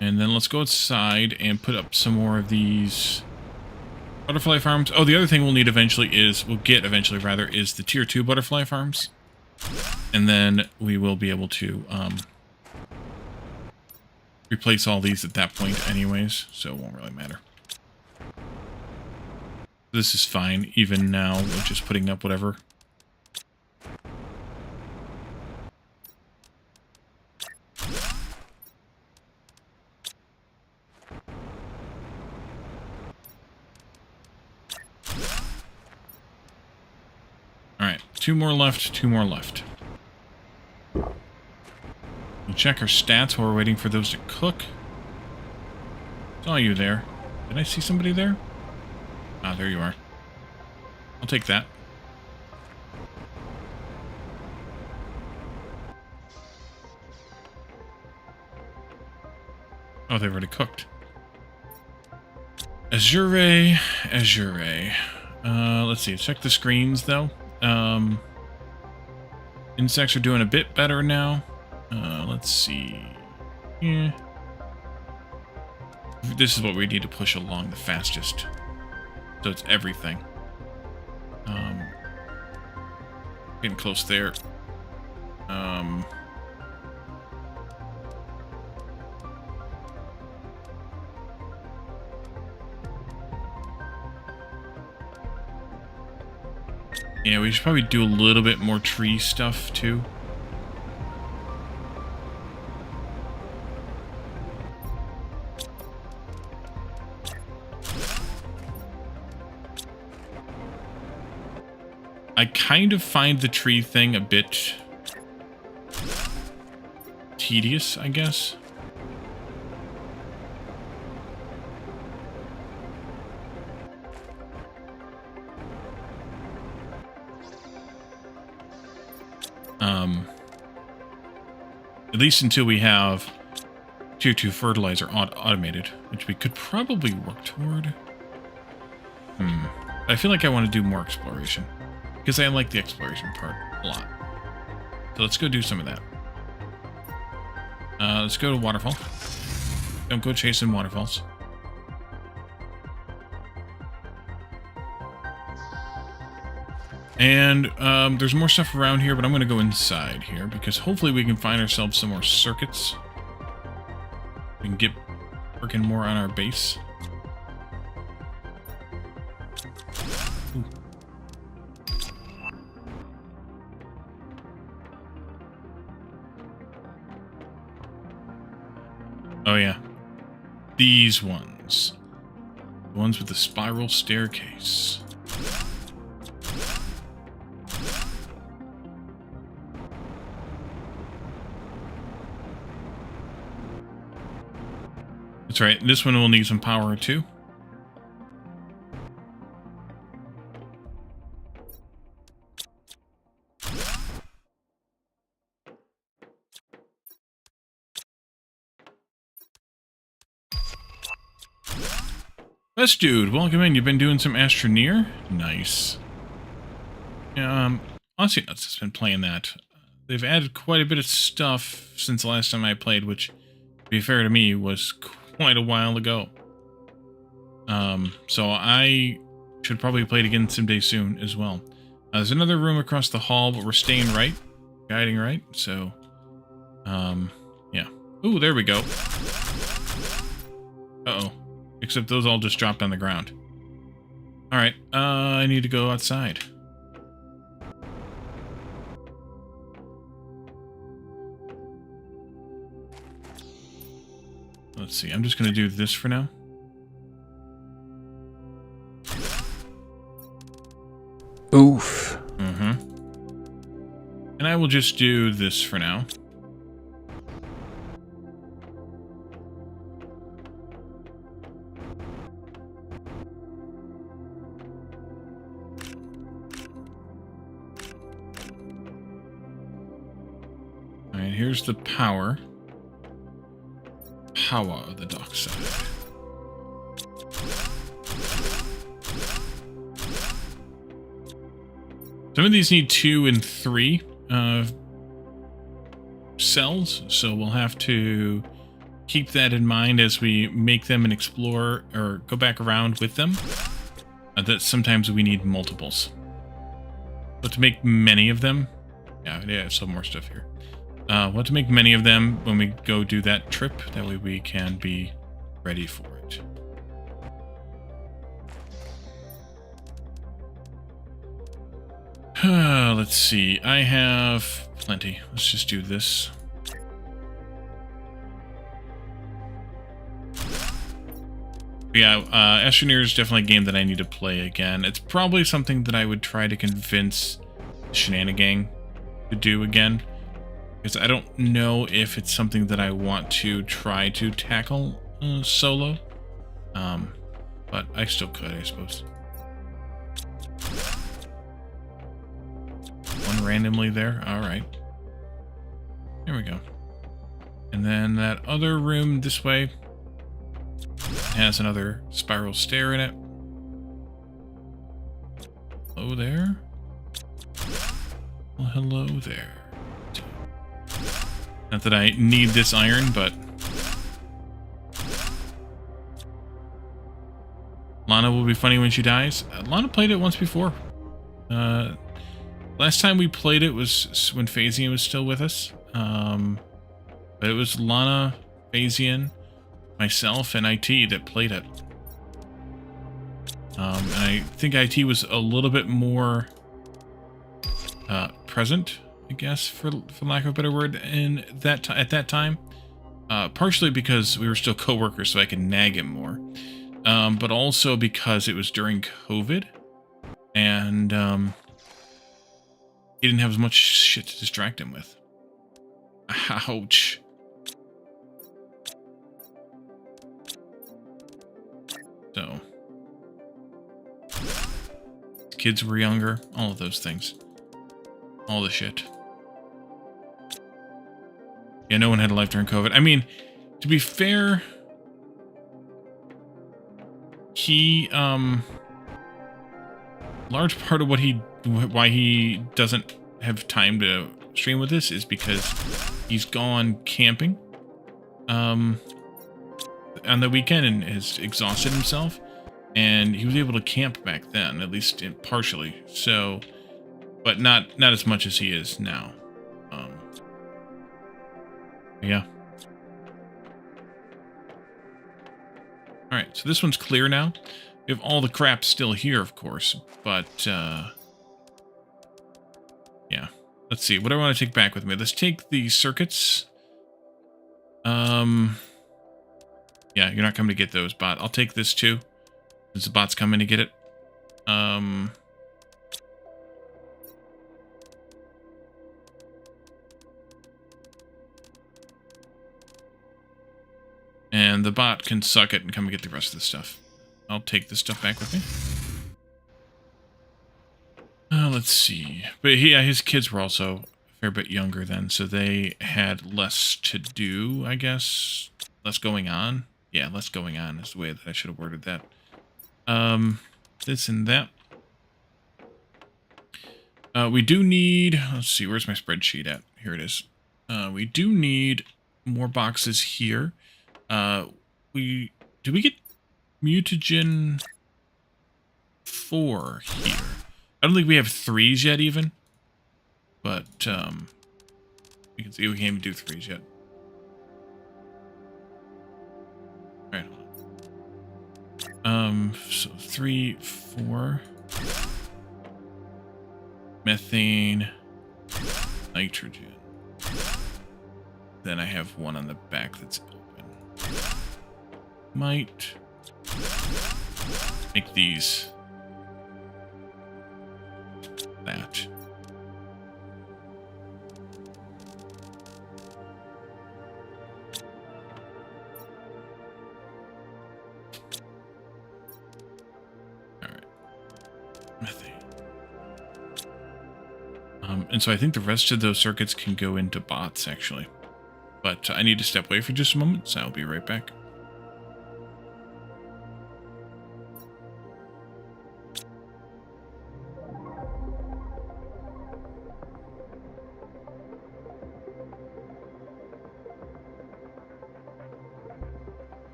And then let's go outside and put up some more of these butterfly farms. Oh, the other thing we'll need eventually is, is the tier 2 butterfly farms. And then we will be able to replace all these at that point anyways, so it won't really matter. This is fine, even now, we're just putting up whatever. 2 more left, 2 more left. We'll check our stats while we're waiting for those to cook. Saw you there. Did I see somebody there? Ah, there you are. I'll take that. Oh, they've already cooked. Azure, Azure. Let's see. Check the screens, though. Insects are doing a bit better now. Let's see. Yeah. This is what we need to push along the fastest. So it's everything. Getting close there. Yeah, we should probably do a little bit more tree stuff, too. I kind of find the tree thing a bit tedious, I guess. At least until we have Tier 2 fertilizer automated, which we could probably work toward. I feel like I want to do more exploration, because I like the exploration part a lot. So let's go do some of that. Let's go to waterfall. Don't go chasing waterfalls. And there's more stuff around here, but I'm going to go inside here because hopefully we can find ourselves some more circuits. We can get working more on our base. Ooh. Oh yeah, these ones. The ones with the spiral staircase. That's right, this one will need some power too. Best dude, welcome in. You've been doing some Astroneer? Nice. Yeah, Aussie Nuts has been playing that. They've added quite a bit of stuff since the last time I played, which, to be fair to me, was quite a while ago. So I should probably play it again someday soon as well. There's another room across the hall, but we're staying right, guiding right, so, yeah. Ooh, there we go. Uh-oh. Except those all just dropped on the ground. Alright, I need to go outside. Let's see, I'm just going to do this for now. Oof. And I will just do this for now. Alright, here's the power. Power of the dark side. Some of these need 2 and 3 cells, so we'll have to keep that in mind as we make them and explore or go back around with them. That sometimes we need multiples. But to make many of them, yeah, some more stuff here. We'll have to make many of them when we go do that trip. That way we can be ready for it. Let's see. I have plenty. Let's just do this. Yeah, Astroneer is definitely a game that I need to play again. It's probably something that I would try to convince shenanigang to do again. Because I don't know if it's something that I want to try to tackle solo. But I still could, I suppose. One randomly there. Alright. Here we go. And then that other room this way has another spiral stair in it. Hello there. Well, hello there. Not that I need this iron, but Lana will be funny when she dies. Lana played it once before. Last time we played it was when Phasian was still with us. But it was Lana, Phasian, myself, and IT that played it. And I think IT was a little bit more present, I guess, for lack of a better word, at that time. Partially because we were still co-workers, so I could nag him more. But also because it was during COVID, and he didn't have as much shit to distract him with. Ouch. So, kids were younger, all of those things. All the shit. Yeah, no one had a life during COVID. I mean, to be fair, he, large part of why he doesn't have time to stream with us is because he's gone camping, on the weekend and has exhausted himself, and he was able to camp back then, at least partially, so, but not as much as he is now. Yeah. Alright, so this one's clear now. We have all the crap still here, of course, but, yeah. Let's see, what do I want to take back with me? Let's take the circuits. Yeah, you're not coming to get those, bot. I'll take this too, since the bot's coming to get it. And the bot can suck it and come and get the rest of the stuff. I'll take this stuff back with me. Let's see. But yeah, his kids were also a fair bit younger then, so they had less to do, I guess. Less going on. Yeah, less going on is the way that I should have worded that. This and that. We do need... Let's see, where's my spreadsheet at? Here it is. We do need more boxes here. Did we get mutagen 4 here? I don't think we have 3s yet even, but you can see we can't even do 3s yet. All right, hold on. So 3, 4, methane, nitrogen. Then I have one on the back that's open. Might make these that. All right. Methane. And so I think the rest of those circuits can go into bots actually. But I need to step away for just a moment, so I'll be right back.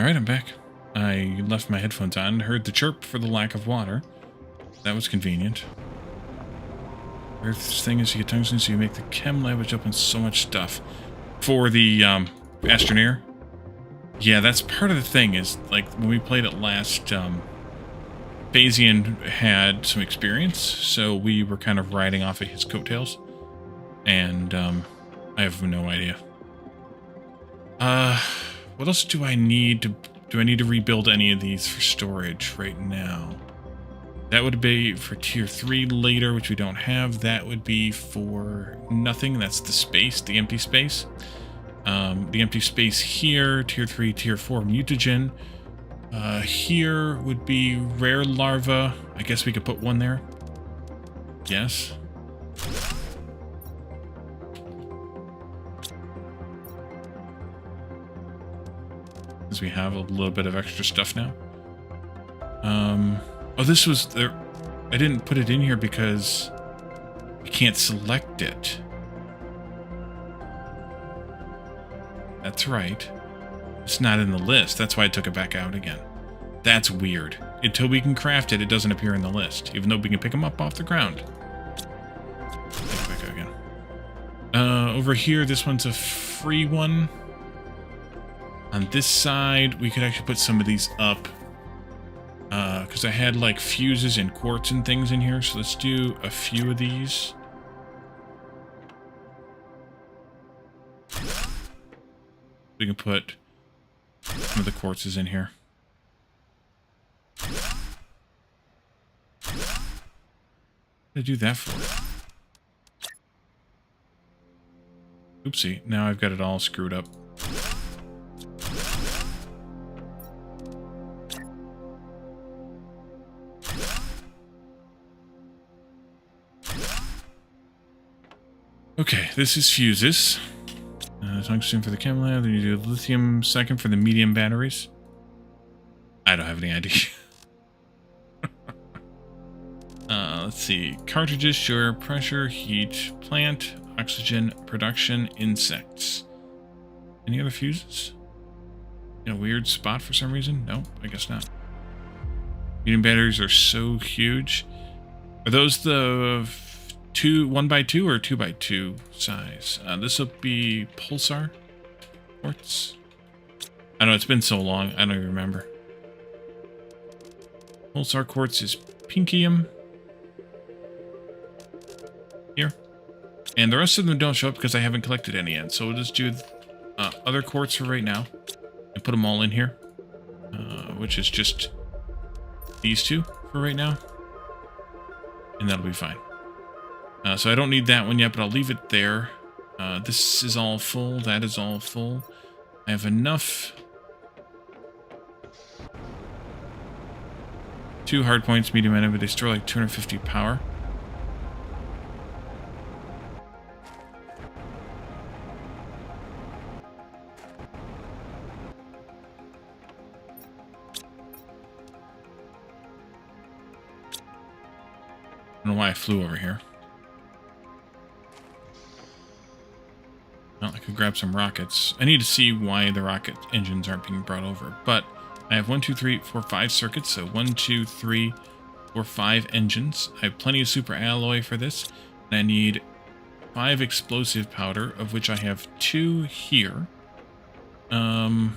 Alright, I'm back. I left my headphones on and heard the chirp for the lack of water. That was convenient. Earth's thing is you get tungsten, so you make the chem lab, which opens so much stuff. For the Astroneer. Yeah, that's part of the thing, is like when we played it last, Phasian had some experience, so we were kind of riding off of his coattails. And I have no idea. What else do I need to... Do I need to rebuild any of these for storage right now? That would be for tier 3 later, which we don't have. That would be for nothing. That's the space, the empty space. The empty space here, tier 3, tier 4 mutagen. Here would be rare larva. I guess we could put one there. Yes. Because we have a little bit of extra stuff now. Oh, this was there. I didn't put it in here because we can't select it. That's right. It's not in the list. That's why I took it back out again. That's weird. Until we can craft it, it doesn't appear in the list, even though we can pick them up off the ground. Take it back out again. Over here, this one's a free one. On this side, we could actually put some of these up. Because I had like fuses and quartz and things in here, so let's do a few of these. We can put some of the quartzes in here. What did I do that for? Oopsie, now I've got it all screwed up. Okay, this is fuses. Tungsten for the chem lab, then you do lithium second for the medium batteries. I don't have any idea. Let's see. Cartridges, sure. Pressure, heat, plant, oxygen, production, insects. Any other fuses? In a weird spot for some reason? No, I guess not. Medium batteries are so huge. Are those the 1x2 or 2x2 size? This will be pulsar quartz. I know it's been so long, I don't even remember. Pulsar quartz is pinkium. Here. And the rest of them don't show up because I haven't collected any yet. So we'll just do other quartz for right now. And put them all in here. Which is just these two for right now. And that'll be fine. So I don't need that one yet, but I'll leave it there. This is all full. That is all full. I have enough. 2 hard points, medium enemy, but they store like 250 power. I don't know why I flew over here. Well, I could grab some rockets. I need to see why the rocket engines aren't being brought over. But I have 1, 2, 3, 4, 5 circuits. So 1, 2, 3, 4, 5 engines. I have plenty of super alloy for this. And I need 5 explosive powder, of which I have 2 here. Running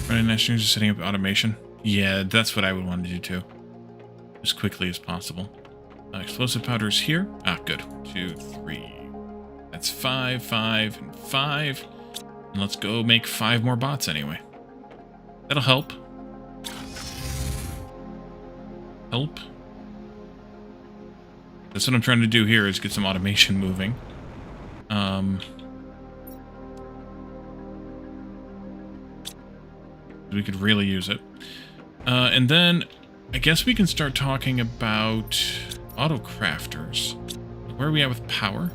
National is setting up automation. Yeah, that's what I would want to do too. As quickly as possible. Explosive powder is here. Ah, good. 2, 3. That's 5, 5, and 5. And let's go make 5 more bots anyway. That'll help. Help. That's what I'm trying to do here, is get some automation moving. We could really use it. And then I guess we can start talking about auto crafters. Where are we at with power?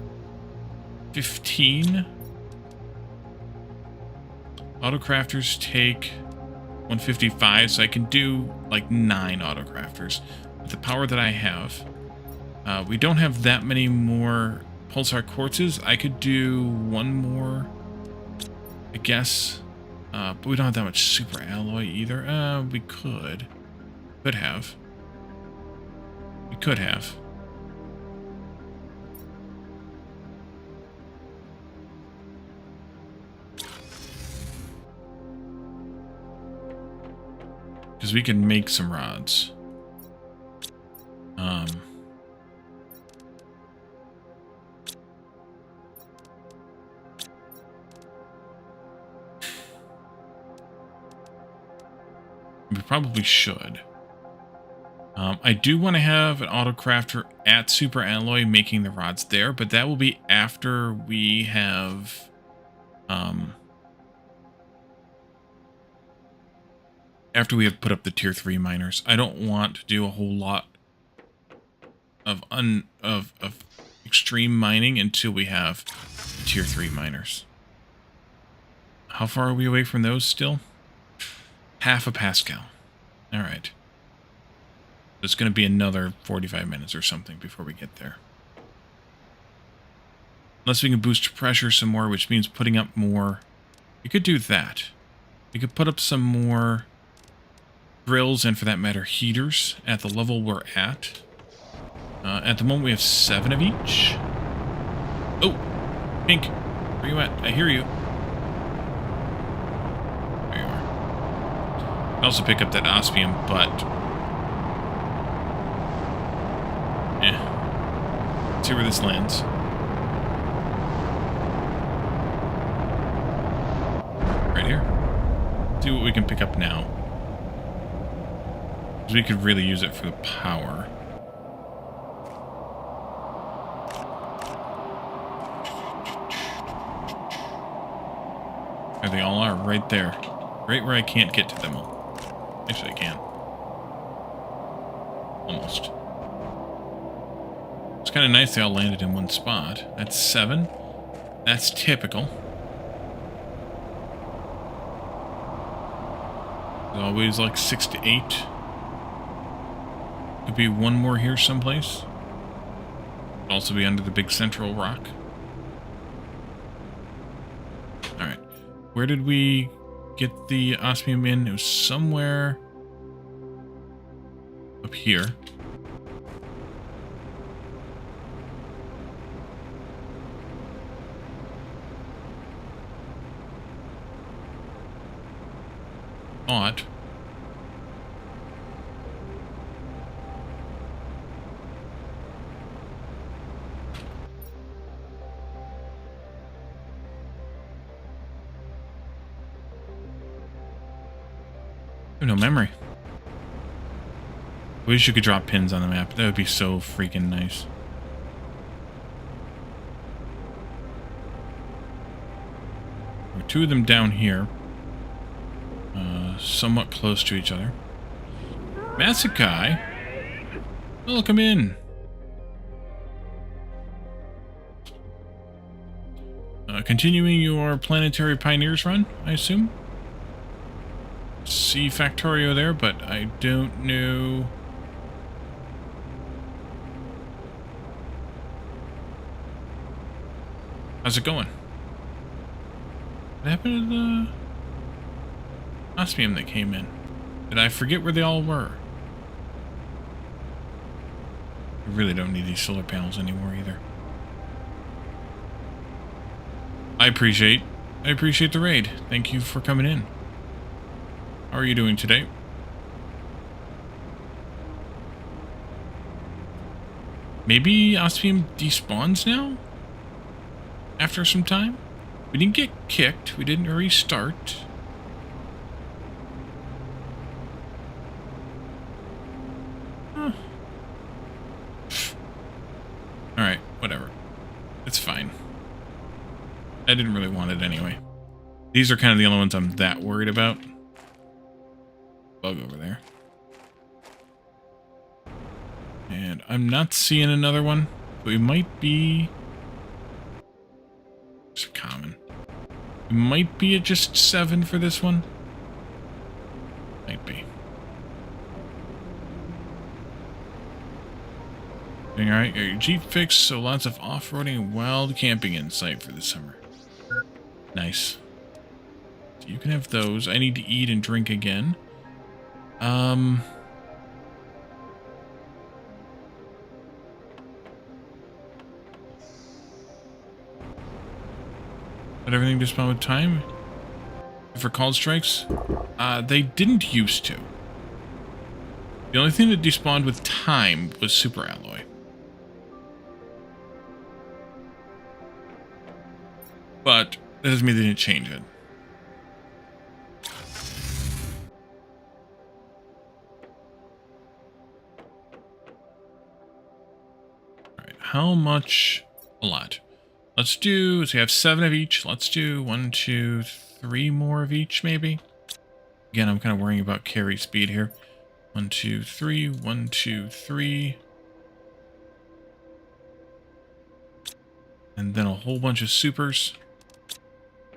15. Auto crafters take 155, so I can do like 9 auto crafters with the power that I have. We don't have that many more pulsar quartzes. I could do one more, I guess. But we don't have that much super alloy either. We could. Could have. We could have. Because we can make some rods. We probably should. I do want to have an autocrafter at Super Alloy making the rods there, but that will be after we have put up the tier 3 miners. I don't want to do a whole lot of extreme mining until we have tier 3 miners. How far are we away from those still? Half a Pascal. All right. It's going to be another 45 minutes or something before we get there. Unless we can boost pressure some more, which means putting up more. We could do that. We could put up some more drills and, for that matter, heaters at the level we're at. At the moment, we have 7 of each. Oh, Pink, where you at? I hear you. There you are. I also pick up that osmium, but... Let's see where this lands. Right here. See what we can pick up now. Because we could really use it for the power. There they all are, right there. Right where I can't get to them all. Actually, I can. Almost. It's kind of nice they all landed in one spot. That's 7. That's typical. There's always like 6 to 8. Could be one more here someplace. Could also be under the big central rock. Alright. Where did we get the osmium in? It was somewhere up here. Odd. I have no memory. Wish you could drop pins on the map. That would be so freaking nice. There are 2 of them down here. Somewhat close to each other. Masakai? Welcome in. Continuing your Planetary Pioneers run, I assume? See Factorio there, but I don't know... How's it going? What happened to the osmium that came in? Did I forget where they all were? I really don't need these solar panels anymore either. I appreciate the raid. Thank you for coming in. How are you doing today? Maybe osmium despawns now? After some time? We didn't get kicked. We didn't restart. Huh. Alright, whatever. It's fine. I didn't really want it anyway. These are kind of the only ones I'm that worried about. Bug over there. And I'm not seeing another one. But we might be... It's common. We might be at just 7 for this one. Might be. Alright, your Jeep fixed, so lots of off-roading and wild camping in sight for the summer. Nice. So you can have those. I need to eat and drink again. But everything just spawn with time? For called strikes? They didn't used to. The only thing that despawned with time was super alloy. But that doesn't mean they didn't change it. Alright, how much? A lot. Let's do, so we have 7 of each. Let's do 1, 2, 3 more of each, maybe. Again, I'm kind of worrying about carry speed here. 1, 2, 3, 1, 2, 3. And then a whole bunch of supers.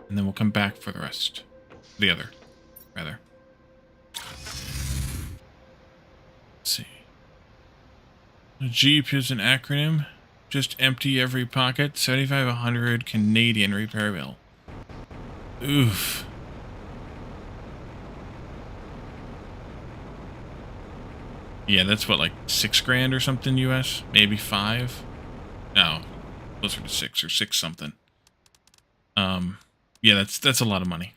And then we'll come back for the rest. The other, rather. Let's see. A Jeep is an acronym. Just empty every pocket. 7,500 Canadian repair bill. Oof. Yeah, that's what, like 6 grand or something US? Maybe 5? No. Closer to 6 or 6 something. Yeah, that's a lot of money.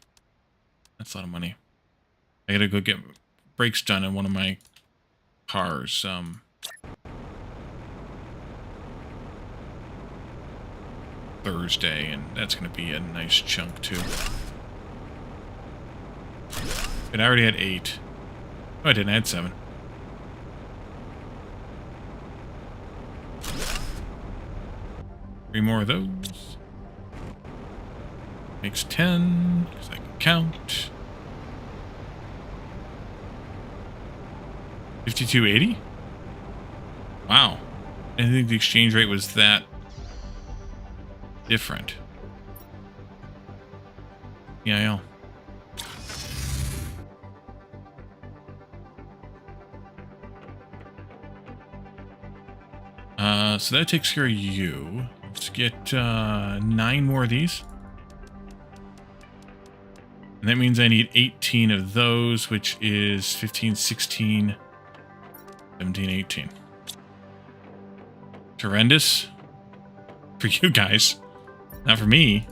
That's a lot of money. I gotta go get brakes done in one of my cars. Thursday, and that's gonna be a nice chunk too. And I already had 8. Oh, I didn't. I had 7. Three more of those. Makes 10, because I can count. 52.80? Wow. I didn't think the exchange rate was that different. EIL. So that takes care of you. Let's get 9 more of these. And that means I need 18 of those, which is 15, 16, 17, 18. Horrendous. For you guys. Not for me.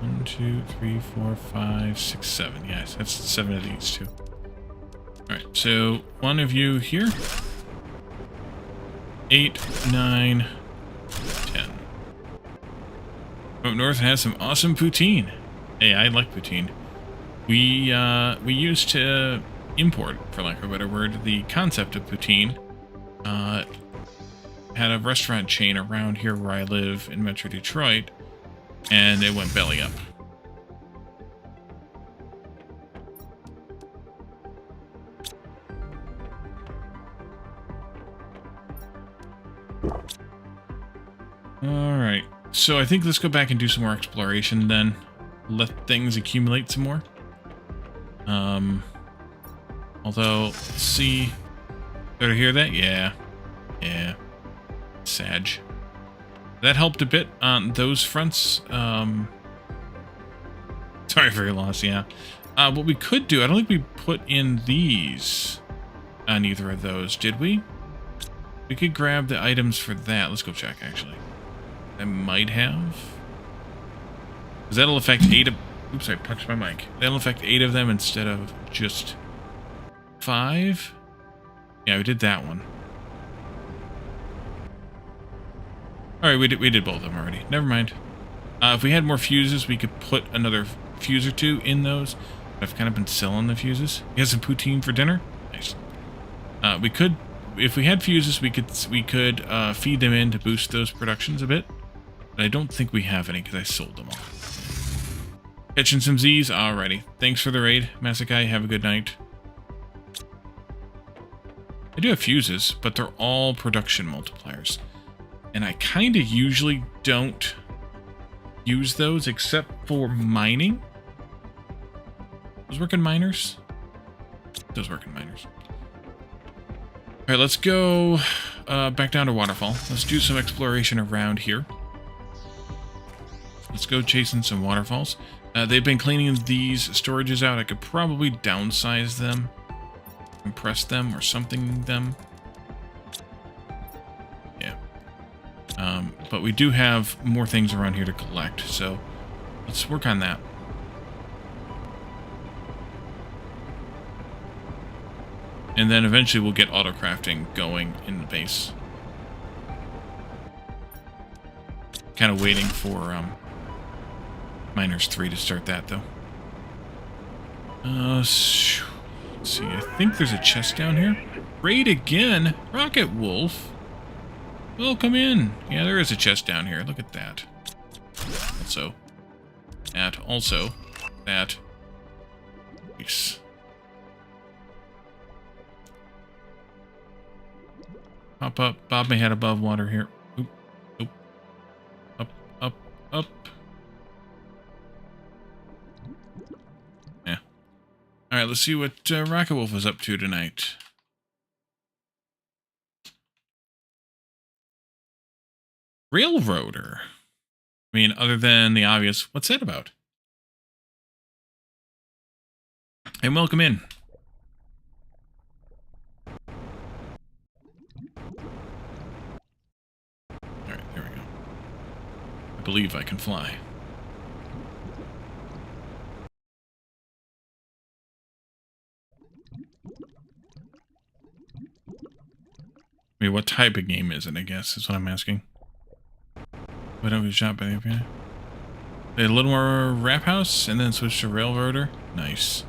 One, 2, 3, 4, 5, 6, 7. Yes, that's 7 of these too. Alright, so 1 of you here. 8, 9, 10. Up north has some awesome poutine. Hey, I like poutine. We used to import, for lack of a better word, the concept of poutine. Had a restaurant chain around here where I live in Metro Detroit, and it went belly up. Alright, so I think let's go back and do some more exploration then. Let things accumulate some more. Although, let's see. Did I hear that? Yeah. Yeah. Sag. That helped a bit on those fronts. Sorry for your loss, yeah. What we could do, I don't think we put in these on either of those, did we? We could grab the items for that. Let's go check, actually. I might have. Because that'll affect 8 of... Oops, I punched my mic. That'll affect 8 of them instead of just 5. Yeah, we did that one. Alright, we did both of them already. Never mind. If we had more fuses, we could put another fuse or 2 in those. I've kind of been selling the fuses. You have some poutine for dinner? Nice. We could... If we had fuses, we could feed them in to boost those productions a bit. But I don't think we have any because I sold them all. Catching some Z's? Alrighty. Thanks for the raid, Masakai. Have a good night. I do have fuses, but they're all production multipliers. And I kind of usually don't use those except for mining. Those work in miners? Those work in miners. Alright, let's go back down to Waterfall. Let's do some exploration around here. Let's go chasing some waterfalls. They've been cleaning these storages out. I could probably downsize them, compress them, or something them. Yeah. But we do have more things around here to collect, so let's work on that. And then eventually we'll get auto-crafting going in the base. Kind of waiting for Miners 3 to start that, though. Let's see, I think there's a chest down here. Raid again? Rocket Wolf? Welcome in. Yeah, there is a chest down here. Look at that. Also. That. Also. That. Nice. Pop up. Bob my head above water here. Oop. Oop. Up. Up. Up. Yeah. Alright, let's see what Rocket Wolf is up to tonight. Railroader. I mean, other than the obvious, what's that about? And welcome in. Alright, there we go. I believe I can fly. I mean, what type of game is it, I guess, is what I'm asking. What have we shot by the FBI? A little more Rap House, and then switch to Railroader. Nice.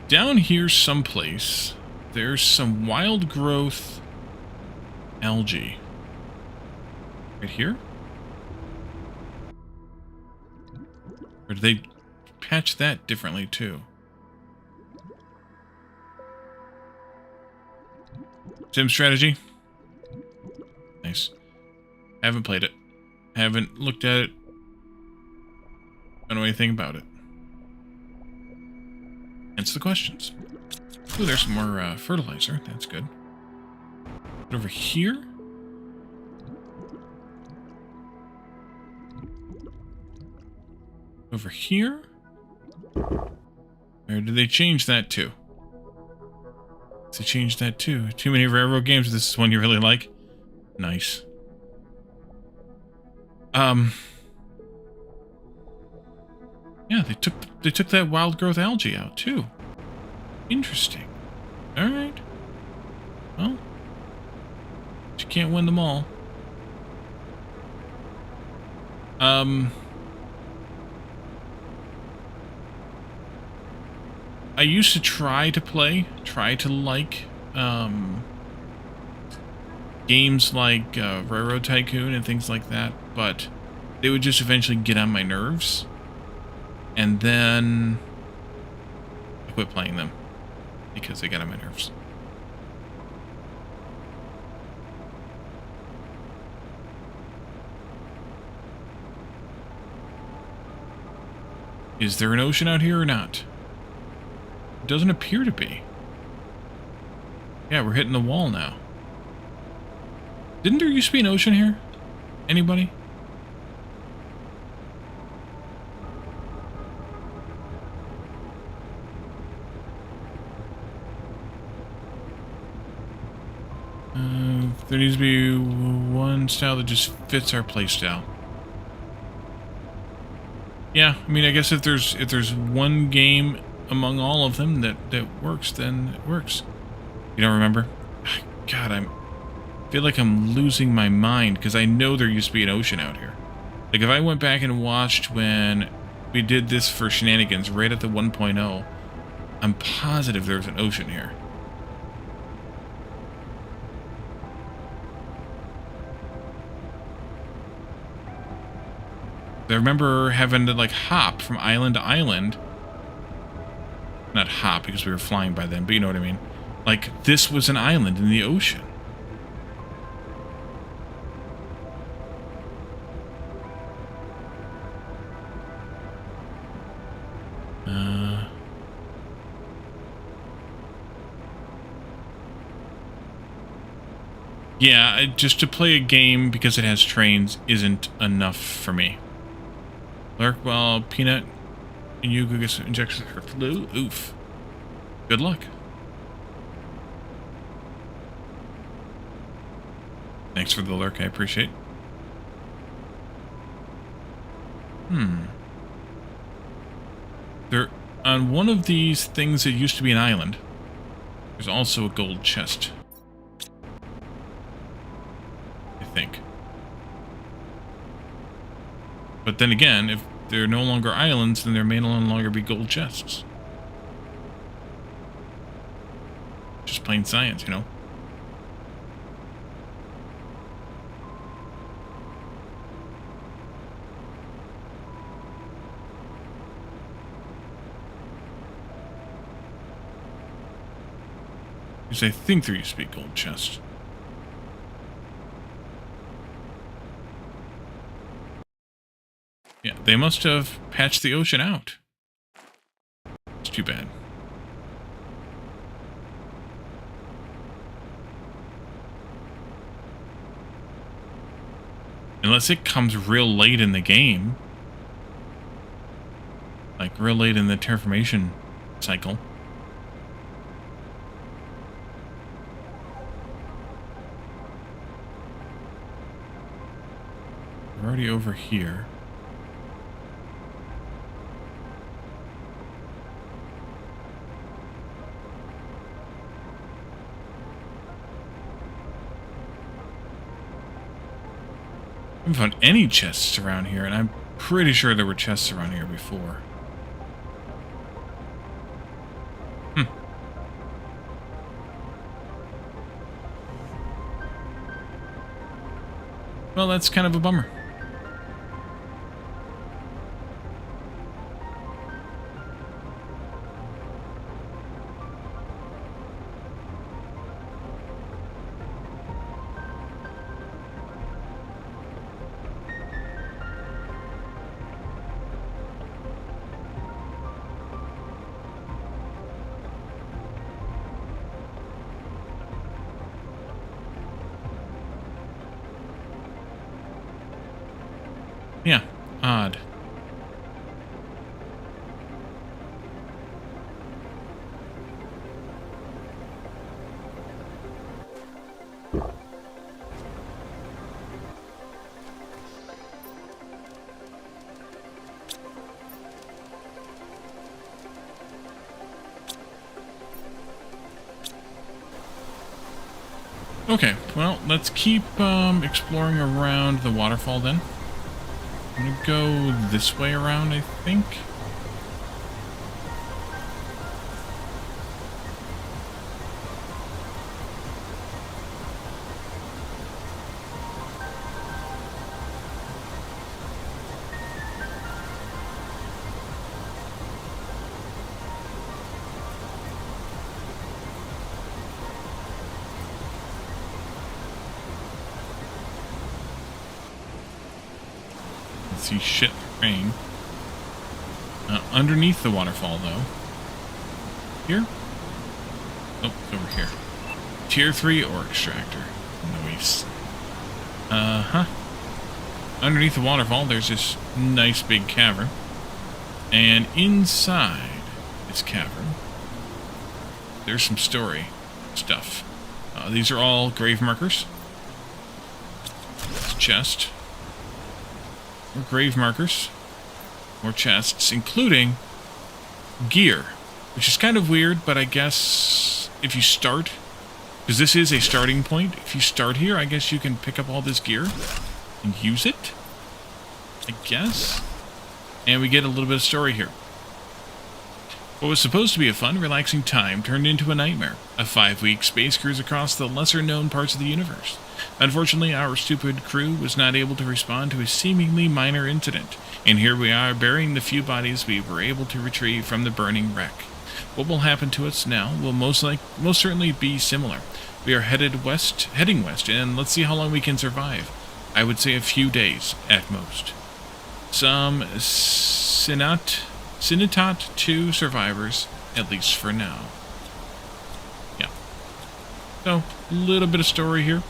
Down here someplace, there's some wild growth algae. Right here? Or did they patch that differently too? Sim strategy? Nice. Haven't played it. Haven't looked at it. Don't know anything about it. Hence the questions. Ooh, there's some more fertilizer. That's good. But over here? Over here? Or did they change that too? They changed that too. Too many railroad games. This is one you really like. Nice. Yeah, they took that wild growth algae out too. Interesting. All right. Well, but you can't win them all. I used to try to like games like Railroad Tycoon and things like that, but they would just eventually get on my nerves, and then I quit playing them because they got on my nerves. Is there an ocean out here or not? It doesn't appear to be. Yeah, we're hitting the wall now. Didn't there used to be an ocean here? Anybody? There needs to be one style that just fits our playstyle. Yeah, I mean, I guess if there's one game among all of them that works, then it works. You don't remember? God, I feel like I'm losing my mind because I know there used to be an ocean out here. Like, if I went back and watched when we did this for Shenanigans right at the 1.0, I'm positive there was an ocean here. I remember having to, like, hop from island to island. Not hop, because we were flying by then, but you know what I mean. Like, this was an island in the ocean. Yeah, just to play a game because it has trains isn't enough for me. Lurk while Peanut and you go get some injections for flu. Oof. Good luck. Thanks for the lurk, I appreciate. There, on one of these things that used to be an island, there's also a gold chest. I think. But then again, if they're no longer islands, then there may no longer be gold chests. Just plain science, you know? Because I think there used to be gold chests. Yeah, they must have patched the ocean out. It's too bad. Unless it comes real late in the game. Like, real late in the terraformation cycle. We're already over here. I haven't found any chests around here, and I'm pretty sure there were chests around here before. Well, that's kind of a bummer. Yeah, odd. Okay, well, let's keep exploring around the waterfall then. I'm gonna go this way around, I think. See shit rain. Underneath the waterfall, though. Here? Oh, it's over here. Tier 3 ore extractor. Nice. Underneath the waterfall, there's this nice big cavern. And inside this cavern, there's some story stuff. These are all grave markers. This chest. More grave markers, more chests, including gear, which is kind of weird, but I guess if you start, because this is a starting point, if you start here, I guess you can pick up all this gear and use it, I guess, and we get a little bit of story here. What was supposed to be a fun, relaxing time turned into a nightmare, a 5-week space cruise across the lesser-known parts of the universe. Unfortunately, our stupid crew was not able to respond to a seemingly minor incident, and here we are burying the few bodies we were able to retrieve from the burning wreck. What will happen to us now will most certainly be similar. We are heading west, and let's see how long we can survive. I would say a few days, at most. Some Sinitot, 2 survivors, at least for now. Yeah. So, a little bit of story here.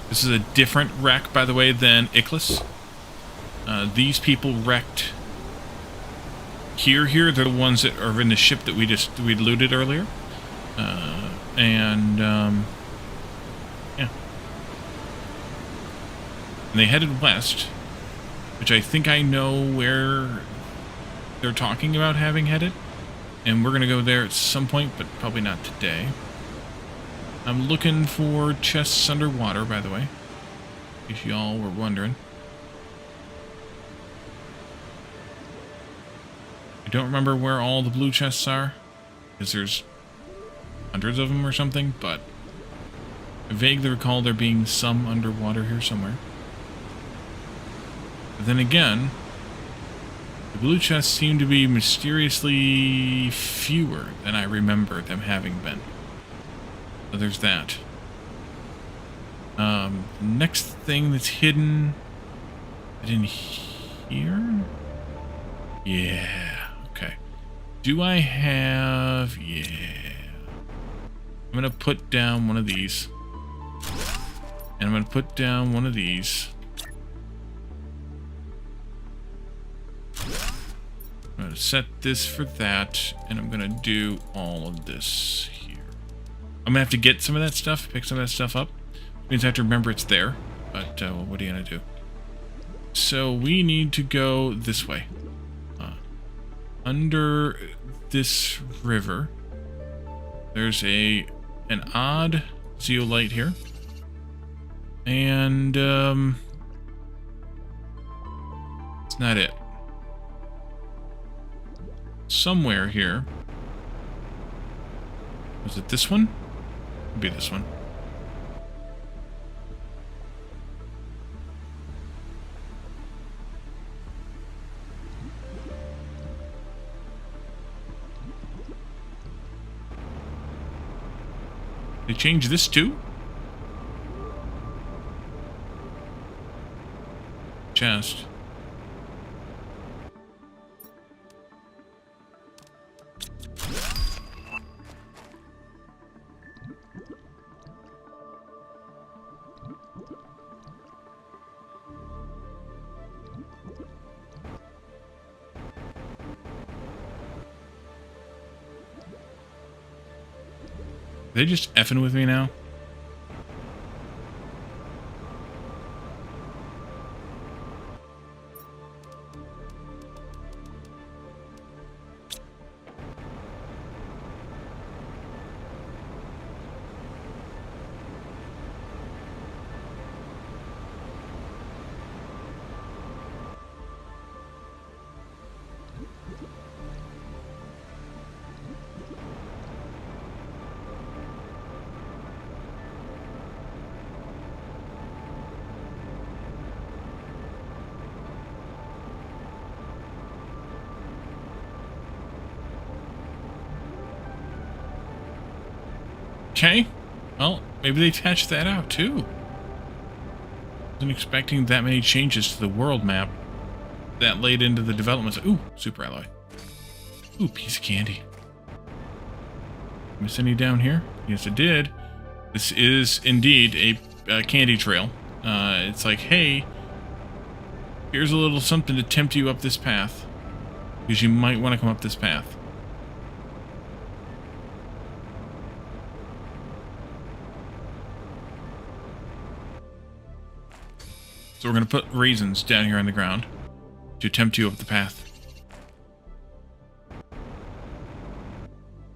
This is a different wreck, by the way, than Ichthys. These people wrecked here. They're the ones that are in the ship that we looted earlier. Yeah. And they headed west, which I think I know where they're talking about having headed. And we're going to go there at some point, but probably not today. I'm looking for chests underwater, by the way, in case y'all were wondering. I don't remember where all the blue chests are, because there's hundreds of them or something, but I vaguely recall there being some underwater here somewhere. But then again, the blue chests seem to be mysteriously fewer than I remember them having been. So there's that. Next thing that's hidden... Is it in here? Yeah. Okay. Do I have... Yeah. I'm going to put down one of these. And I'm going to put down one of these. I'm going to set this for that. And I'm going to do all of this here. I'm going to have to get some of that stuff, pick some of that stuff up. Which means I have to remember it's there. But what are you going to do? So we need to go this way. Under this river, there's an odd zeolite here. And it's not it. Somewhere here. Was it this one? Could be this one. They changed this too? Chest. Are they just effing with me now? Okay. Well, maybe they patched that out too. Wasn't expecting that many changes to the world map that late into the development. Ooh, super alloy. Ooh, piece of candy. Miss any down here? Yes, it did. This is indeed a candy trail. It's like, hey, here's a little something to tempt you up this path, because you might want to come up this path. So we're going to put raisins down here on the ground to tempt you up the path.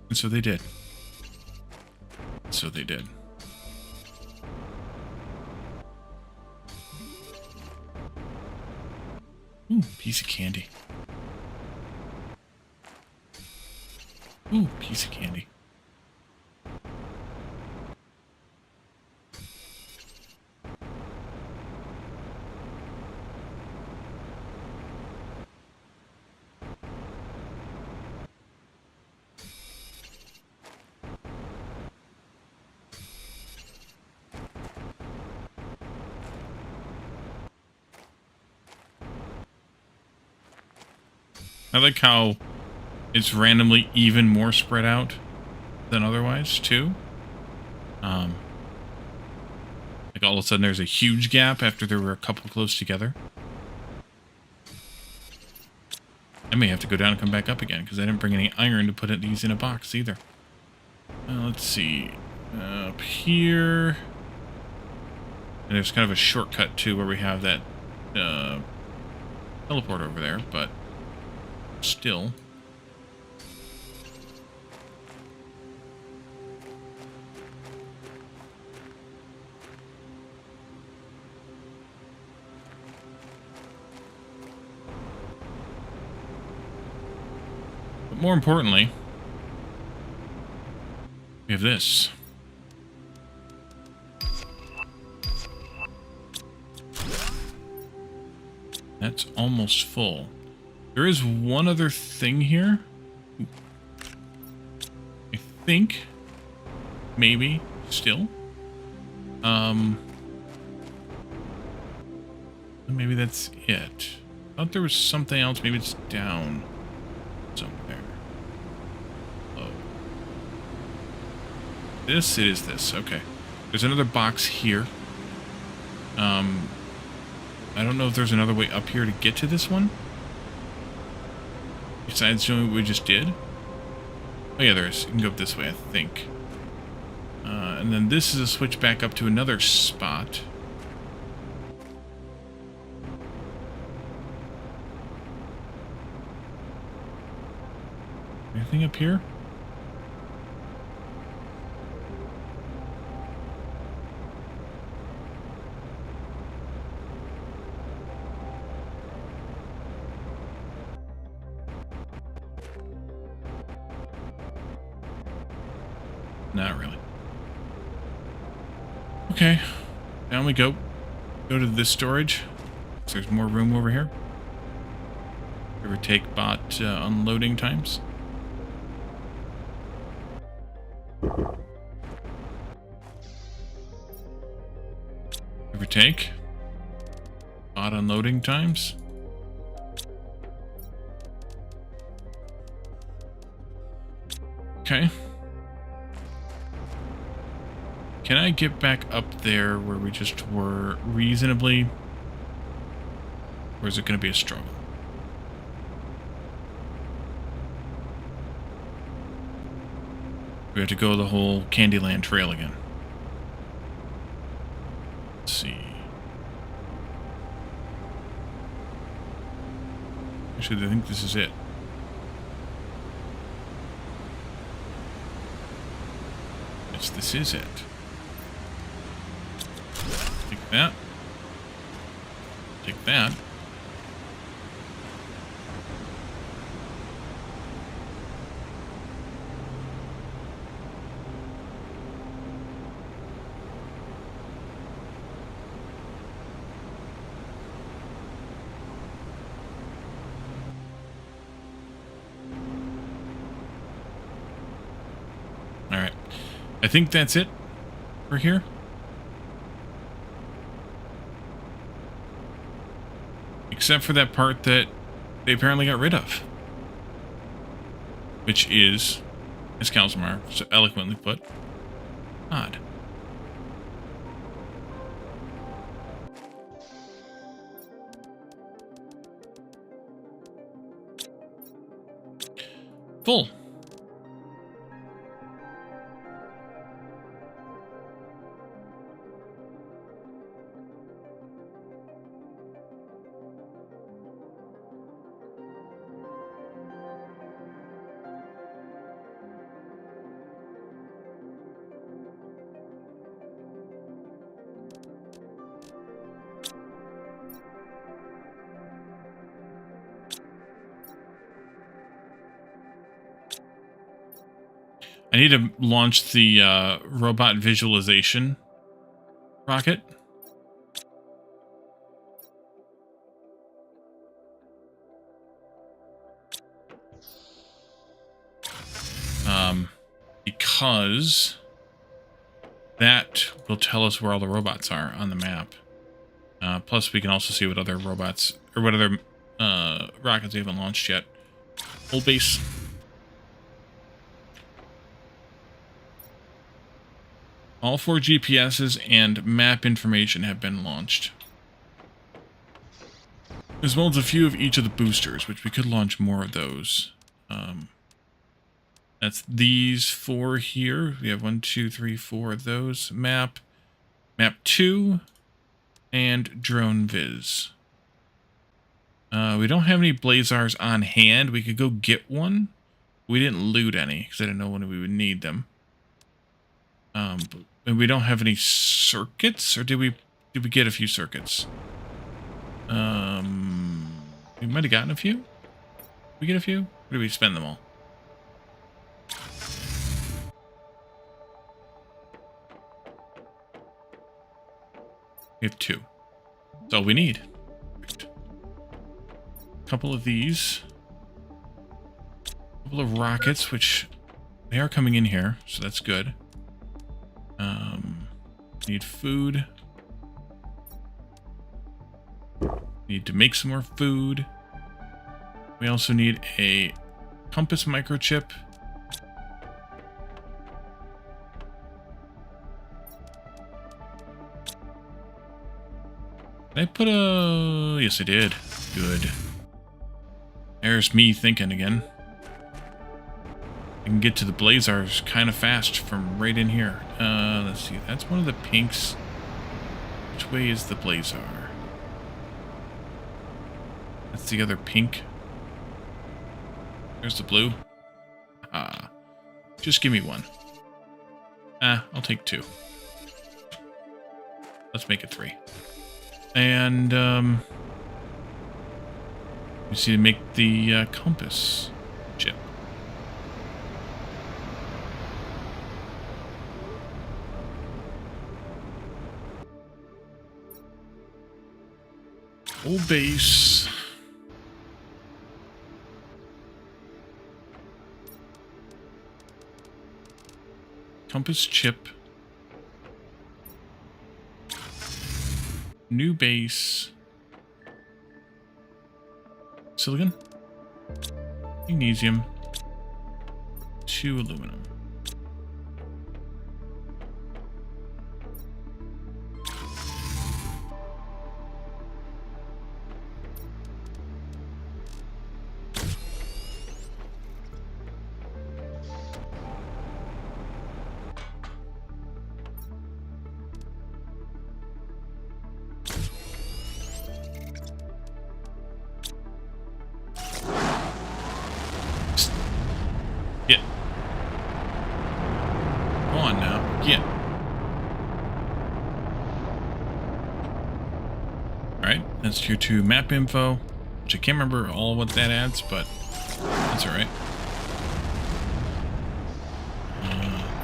And so they did. So they did. Ooh, piece of candy. Ooh, piece of candy. I like how it's randomly even more spread out than otherwise, too. Like all of a sudden there's a huge gap after there were a couple close together. I may have to go down and come back up again because I didn't bring any iron to put these in a box either. Let's see. Up here. And there's kind of a shortcut too where we have that teleport over there, but still. But more importantly, we have this. That's almost full. There is one other thing here. I think. Maybe. Still. Maybe that's it. I thought there was something else. Maybe it's down somewhere. Oh. This, it is this. Okay. There's another box here. I don't know if there's another way up here to get to this one. Besides doing what we just did. Oh yeah, there is. You can go up this way, I think. And then this is a switch back up to another spot. Anything up here? Not really. Okay, down we go. Go to this storage. So there's more room over here. Give or take bot unloading times. Give or take. Bot unloading times. Okay. Can I get back up there where we just were reasonably? Or is it going to be a struggle? We have to go the whole Candyland trail again. Let's see. Actually, I think this is it. Yes, this is it. Take that. Take that. All right. I think that's it for here. Except for that part that they apparently got rid of. Which is, as Kalsmar so eloquently put, odd. Full. I need to launch the robot visualization rocket. Because that will tell us where all the robots are on the map. Plus, we can also see what other robots, or what other rockets we haven't launched yet Old base. All 4 GPSs and map information have been launched. As well as a few of each of the boosters, which we could launch more of those. That's these 4 here. We have 1, 2, 3, 4 of those. Map 2, and drone viz. We don't have any blazars on hand. We could go get one. We didn't loot any because I didn't know when we would need them. And we don't have any circuits, or did we get a few circuits? We might have gotten a few. Did we get a few? Or did we spend them all? We have 2. That's all we need. Perfect. Couple of these. Couple of rockets, which they are coming in here, so that's good. Need food. Need to make some more food. We also need a compass microchip. Did I put a... Yes, I did. Good. There's me thinking again. I can get to the blazars kind of fast from right in here. Let's see. That's one of the pinks. Which way is the blazar? That's the other pink. There's the blue. Just give me one. I'll take 2. Let's make it 3. And, we see to make the compass chip. Old base. Compass chip. New base. Silicon. Magnesium. 2 aluminum. Get. Go on now. Get. Alright, that's tier 2 map info, which I can't remember all what that adds, but that's alright.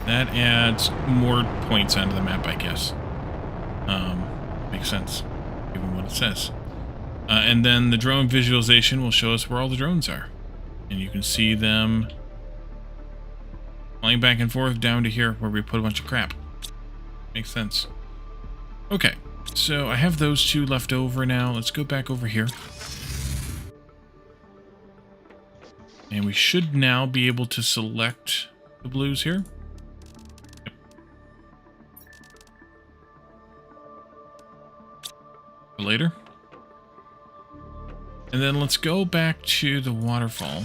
That adds more points onto the map, I guess. Makes sense, given what it says. And then the drone visualization will show us where all the drones are. And you can see them flying back and forth down to here where we put a bunch of crap. Makes sense. Okay, so I have those 2 left over now. Let's go back over here. And we should now be able to select the blues here. Yep. For later. And then let's go back to the waterfall.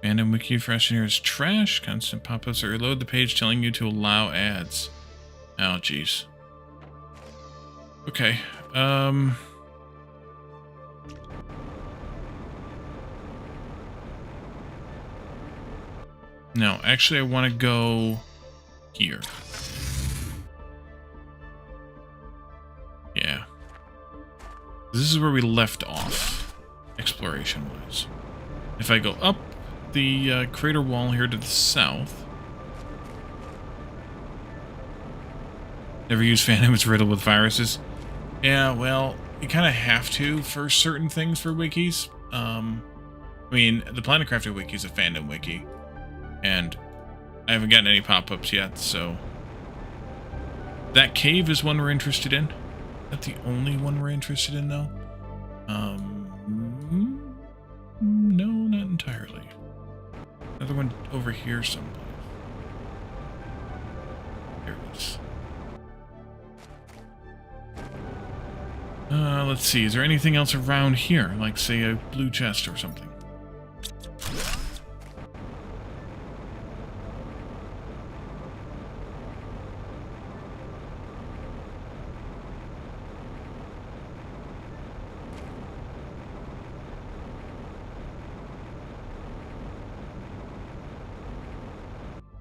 Random wiki freshener is trash. Constant pop-ups that reload the page telling you to allow ads. Oh, jeez. Okay. No, actually I want to go here. Yeah. This is where we left off, exploration-wise. If I go up the crater wall here to the south. Never use Phantom, it's riddled with viruses. Yeah, well, you kind of have to for certain things for wikis. I mean, the Planet Crafter wiki is a fandom wiki. And I haven't gotten any pop-ups yet, so... That cave is one we're interested in. Is that the only one we're interested in, though? another one over here someplace. There it is. Let's see. Is there anything else around here? Like, say, a blue chest or something?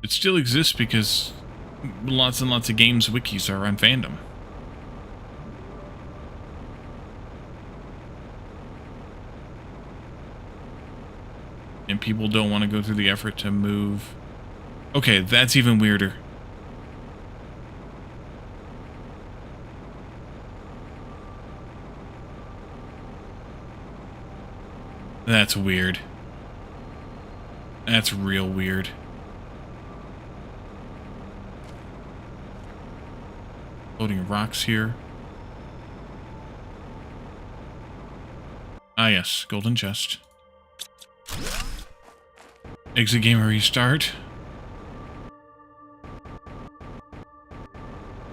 It still exists because lots and lots of games wikis are on fandom. And people don't want to go through the effort to move. Okay, that's even weirder. That's weird. That's real weird. Floating rocks here. Ah yes, golden chest. Exit game restart.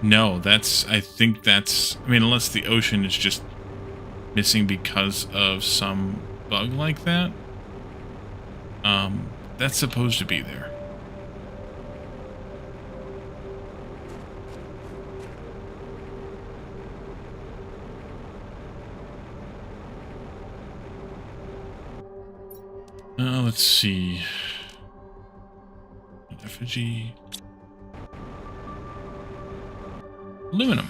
No, I think that's, I mean, unless the ocean is just missing because of some bug like that. That's supposed to be there. Let's see. Effigy. Aluminum.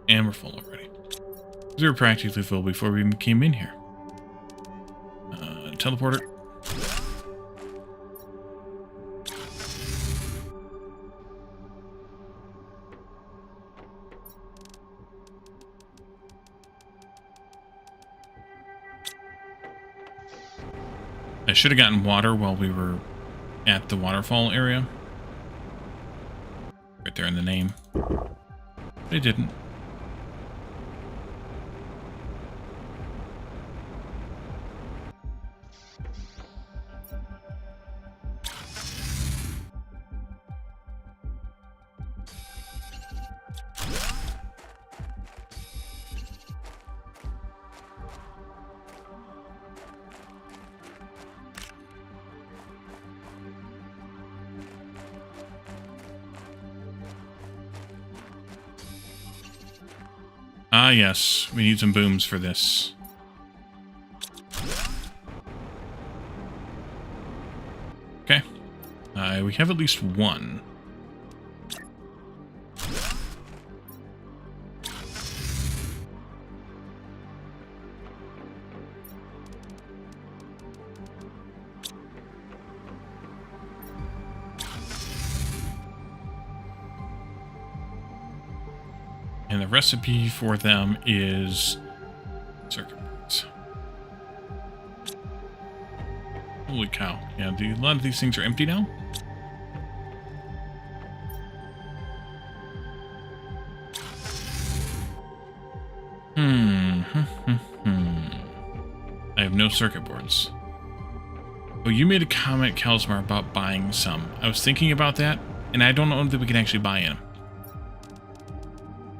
And we're full already. We were practically full before we even came in here. Teleporter. I should have gotten water while we were at the waterfall area. Right there in the name. But I didn't. Ah, yes. We need some booms for this. Okay. We have at least one. And the recipe for them is circuit boards. Holy cow. Yeah, a lot of these things are empty now. I have no circuit boards. Oh, you made a comment, Kelsmar, about buying some. I was thinking about that, and I don't know that we can actually buy them.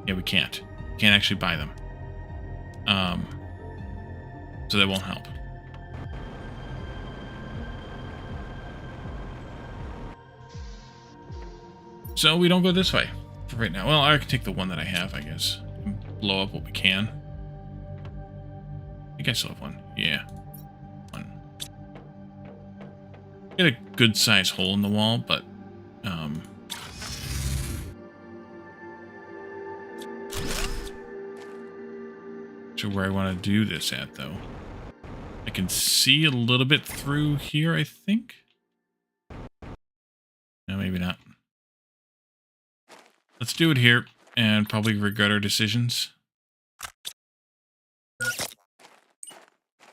Yeah, we can't. We can't actually buy them. So that won't help. So we don't go this way for right now. Well, I can take the one that I have, I guess. And blow up what we can. I think I still have one. Yeah. One. Get a good sized hole in the wall, but sure where I want to do this at, though. I can see a little bit through here, I think. No, maybe not. Let's do it here, and probably regret our decisions.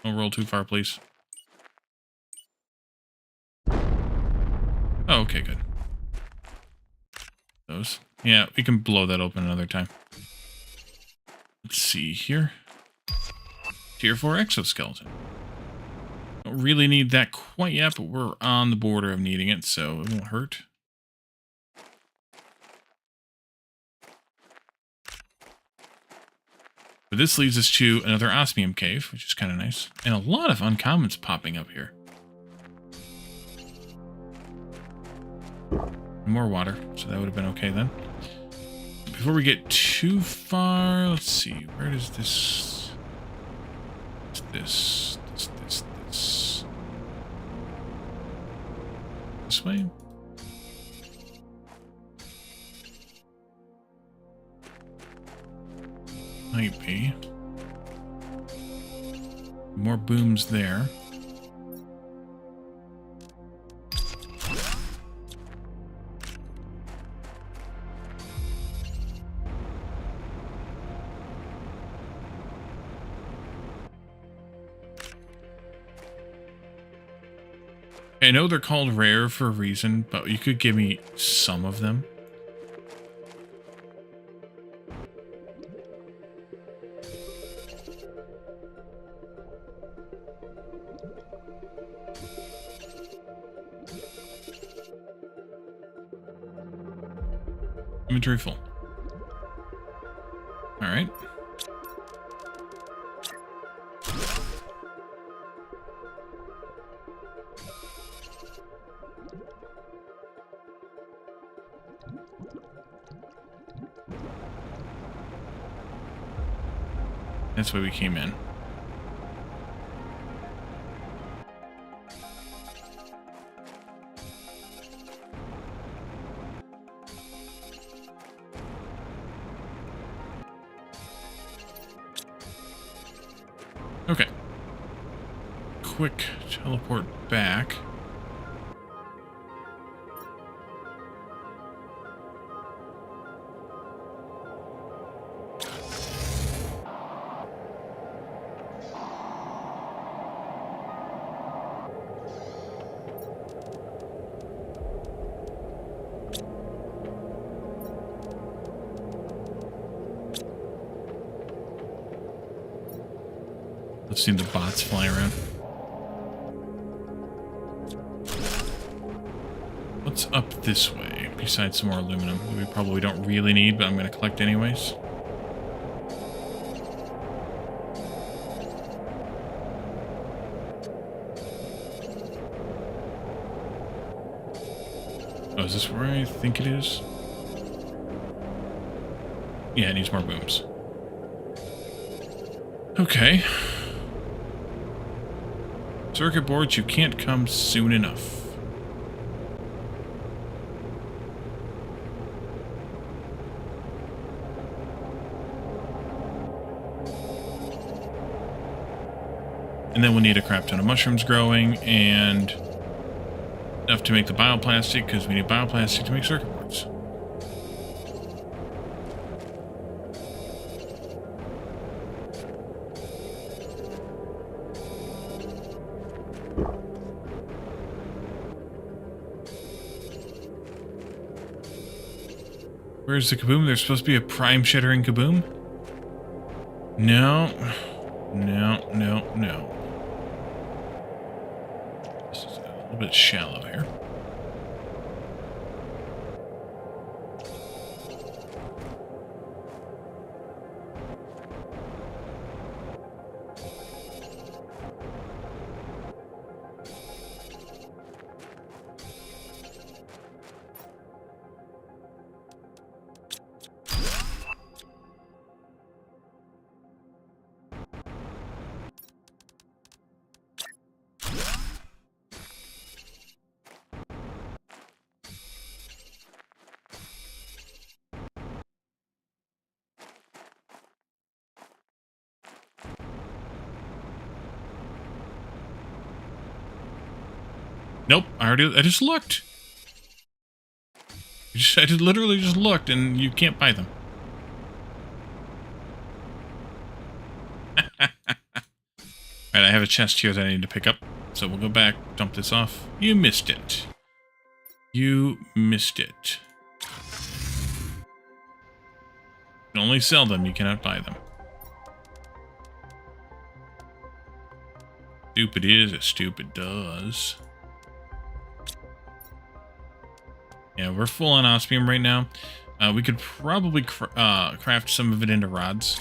Don't roll too far, please. Oh, okay, good. Those. Yeah, we can blow that open another time. Let's see here. Tier 4 exoskeleton. Don't really need that quite yet, but we're on the border of needing it, so it won't hurt. But this leads us to another osmium cave, which is kind of nice. And a lot of uncommons popping up here. More water, so that would have been okay then. Before we get too far, let's see, where does this... This way? Might be. More booms there. I know they're called rare for a reason, but you could give me some of them. Inventory full. All right. That's why we came in. Okay. Quick teleport back. I've seen the bots fly around. What's up this way, besides some more aluminum that we probably don't really need, but I'm going to collect anyways? Oh, is this where I think it is? Yeah, it needs more booms. Okay. Circuit boards, you can't come soon enough. And then we'll need a crap ton of mushrooms growing and enough to make the bioplastic, because we need bioplastic to make circuit boards. Where's the kaboom? There's supposed to be a prime shattering kaboom? No. No, no, no. This is a little bit shallow here. Nope, I just looked. I literally just looked, and you can't buy them. Alright, I have a chest here that I need to pick up. So we'll go back, dump this off. You missed it. You missed it. can only sell them, you cannot buy them. Stupid is as stupid does. Yeah, we're full on osmium right now. We could probably craft some of it into rods.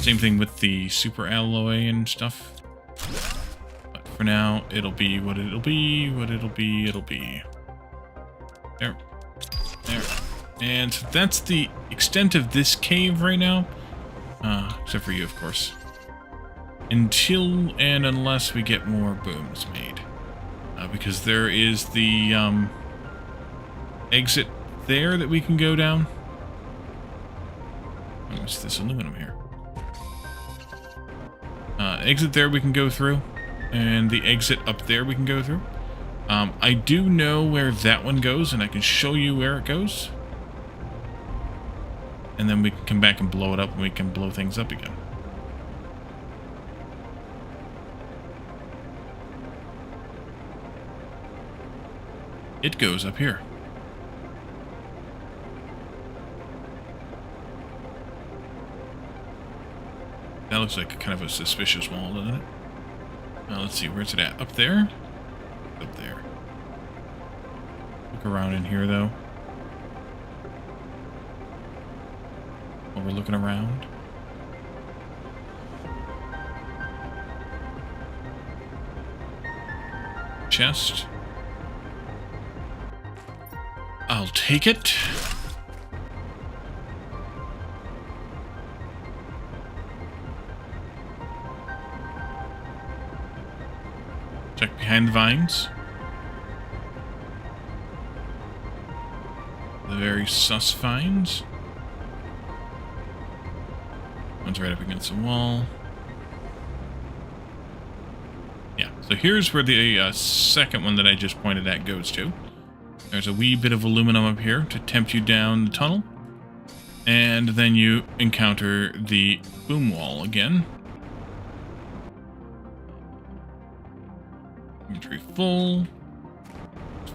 Same thing with the super alloy and stuff. But for now, it'll be what it'll be, what it'll be, it'll be. There. There. And so that's the extent of this cave right now. Except for you, of course. Until and unless we get more booms made. Because there is the exit there that we can go down. What's this aluminum here? Exit there we can go through. And the exit up there we can go through. I do know where that one goes, and I can show you where it goes. And then we can come back and blow it up, and we can blow things up again. It goes up here. That looks like kind of a suspicious wall, doesn't it? Let's see, where's it at? Up there? Up there. Look around in here, though. While we're looking around. Chest. I'll take it. Check behind the vines. The very sus vines. One's right up against the wall. Yeah, so here's where the second one that I just pointed at goes to. There's a wee bit of aluminum up here to tempt you down the tunnel. And then you encounter the boom wall again. Inventory full.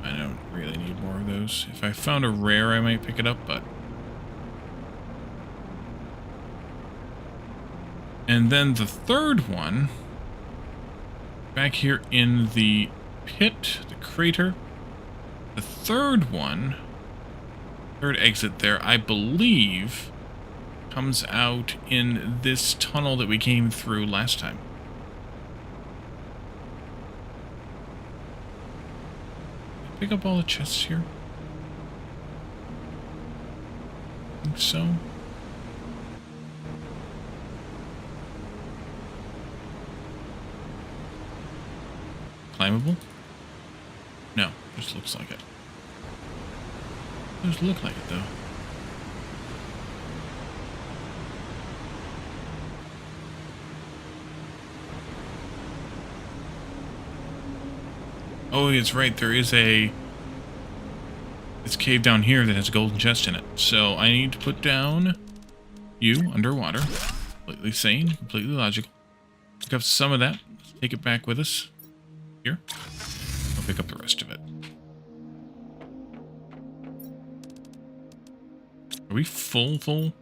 I don't really need more of those. If I found a rare, I might pick it up, but... And then the third one, back here in the pit, the crater, the third one, third exit there, I believe, comes out in this tunnel that we came through last time. Pick up all the chests here? I think so. Climbable? No, just looks like it. Does look like it though. Oh, it's right. There is a... It's cave down here that has a golden chest in it. So I need to put down you underwater. Completely sane, completely logical. Pick up some of that. Let's take it back with us. Here. I'll pick up the rest of it. Are we full? Full?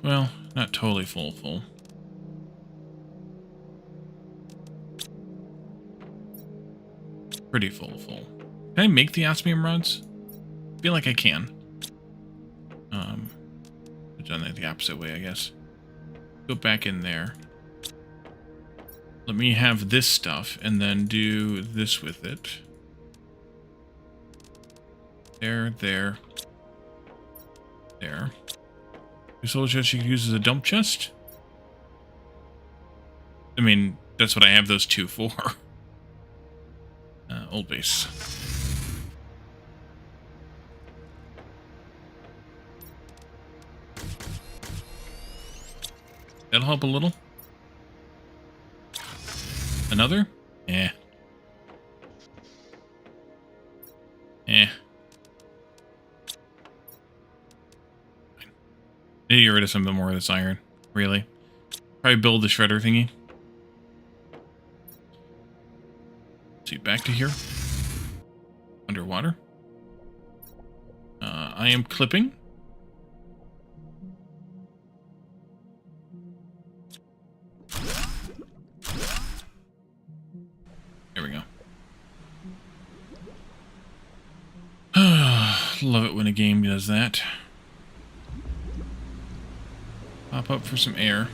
Well, not totally full. Pretty full. Can I make the osmium rods? I feel like I can. I've done that the opposite way, I guess. Go back in there. Let me have this stuff and then do this with it. There. This whole chest you can use as a dump chest? I mean, that's what I have those two for. Old base. That'll help a little. Another? Eh. Need to get rid of some more of this iron. Really. Probably build the shredder thingy. feet back to here. Underwater. I am clipping. There we go. Love it when a game does that. Pop up for some air.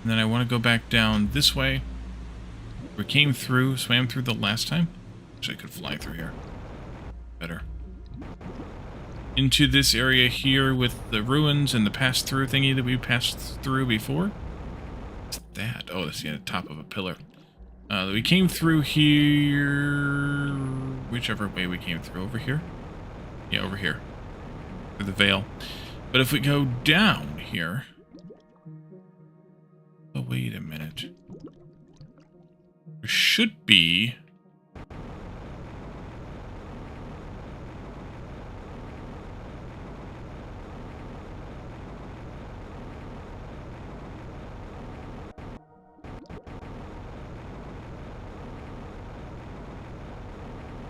And then I want to go back down this way. We came through, swam through the last time. Actually, I could fly through here. Better. Into this area here with the ruins and the pass-through thingy that we passed through before. What's that? Oh, that's the top of a pillar. We came through here... Whichever way we came through. Over here? Yeah, over here. Through the veil. But if we go down here... Oh, wait a minute. There should be...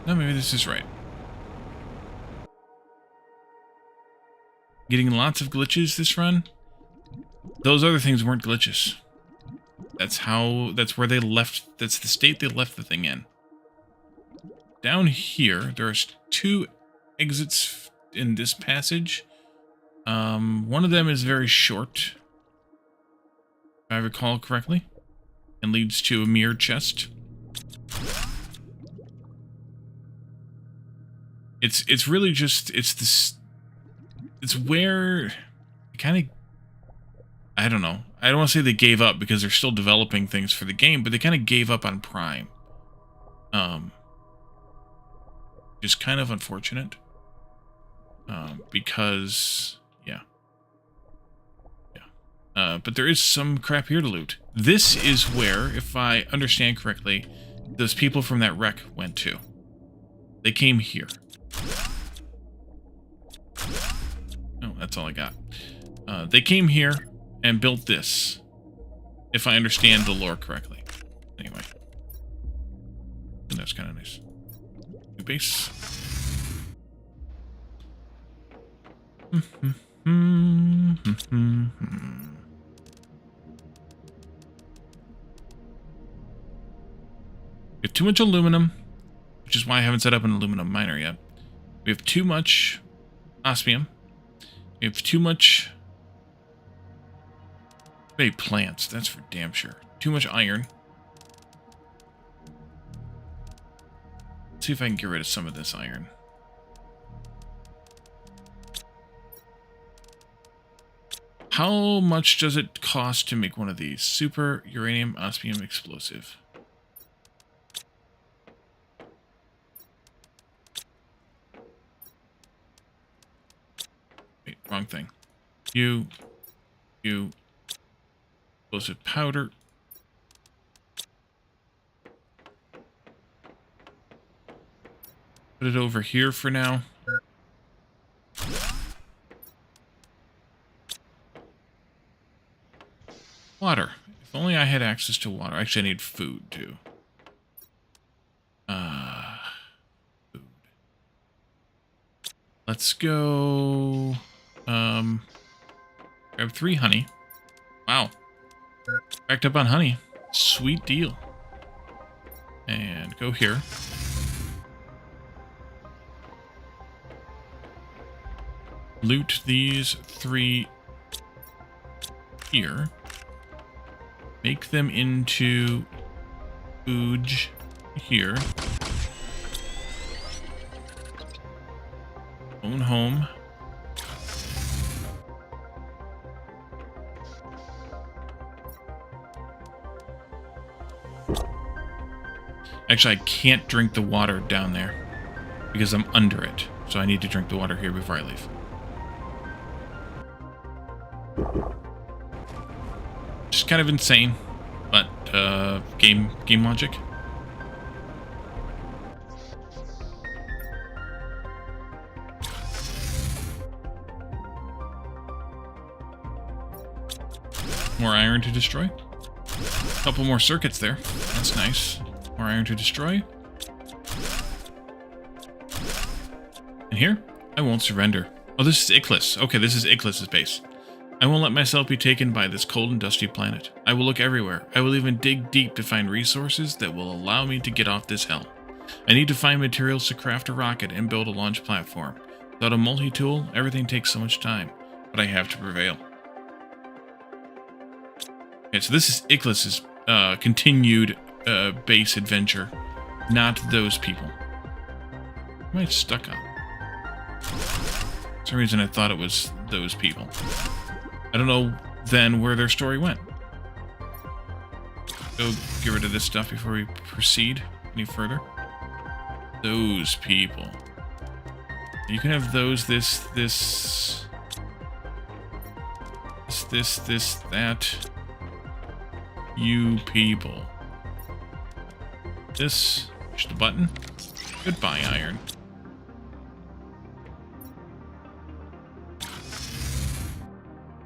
No, maybe this is right. Getting lots of glitches this run. Those other things weren't glitches. That's where they left, that's the state they left the thing in. Down here, there's 2 exits in this passage. One of them is very short, if I recall correctly, and leads to a mirror chest. It's really just, it's where kind of, I don't know. I don't want to say they gave up because they're still developing things for the game, but they kind of gave up on Prime. Just kind of unfortunate. Because, yeah. But there is some crap here to loot. This is where, if I understand correctly, those people from that wreck went to. They came here. Oh, that's all I got. They came here and built this, if I understand the lore correctly. Anyway. That's kind of nice. New base. We have too much aluminum, which is why I haven't set up an aluminum miner yet. We have too much osmium. We have too much... Maybe plants, that's for damn sure. Too much iron. Let's see if I can get rid of some of this iron. How much does it cost to make one of these? Super uranium osmium explosive. Wait, wrong thing. You. Explosive powder. Put it over here for now. Water. If only I had access to water. Actually, I need food, too. Food. Let's go... grab 3 honey. Wow. Backed up on honey. Sweet deal. And go here. Loot these 3 here. Make them into food here. Own home. Actually, I can't drink the water down there because I'm under it. So I need to drink the water here before I leave. Just kind of insane, but game logic. More iron to destroy. Couple more circuits there. That's nice. More iron to destroy. And here, I won't surrender. Oh, this is Ichthys. Okay, this is Ichthys' base. I won't let myself be taken by this cold and dusty planet. I will look everywhere. I will even dig deep to find resources that will allow me to get off this hell. I need to find materials to craft a rocket and build a launch platform. Without a multi-tool, everything takes so much time, but I have to prevail. Okay, so this is Ichthys' continued base adventure, not those people. Am I stuck on? For some reason I thought it was those people. I don't know then where their story went. Go get rid of this stuff before we proceed any further. Those people. You can have those, this, that. You people. This, push the button. Goodbye, iron.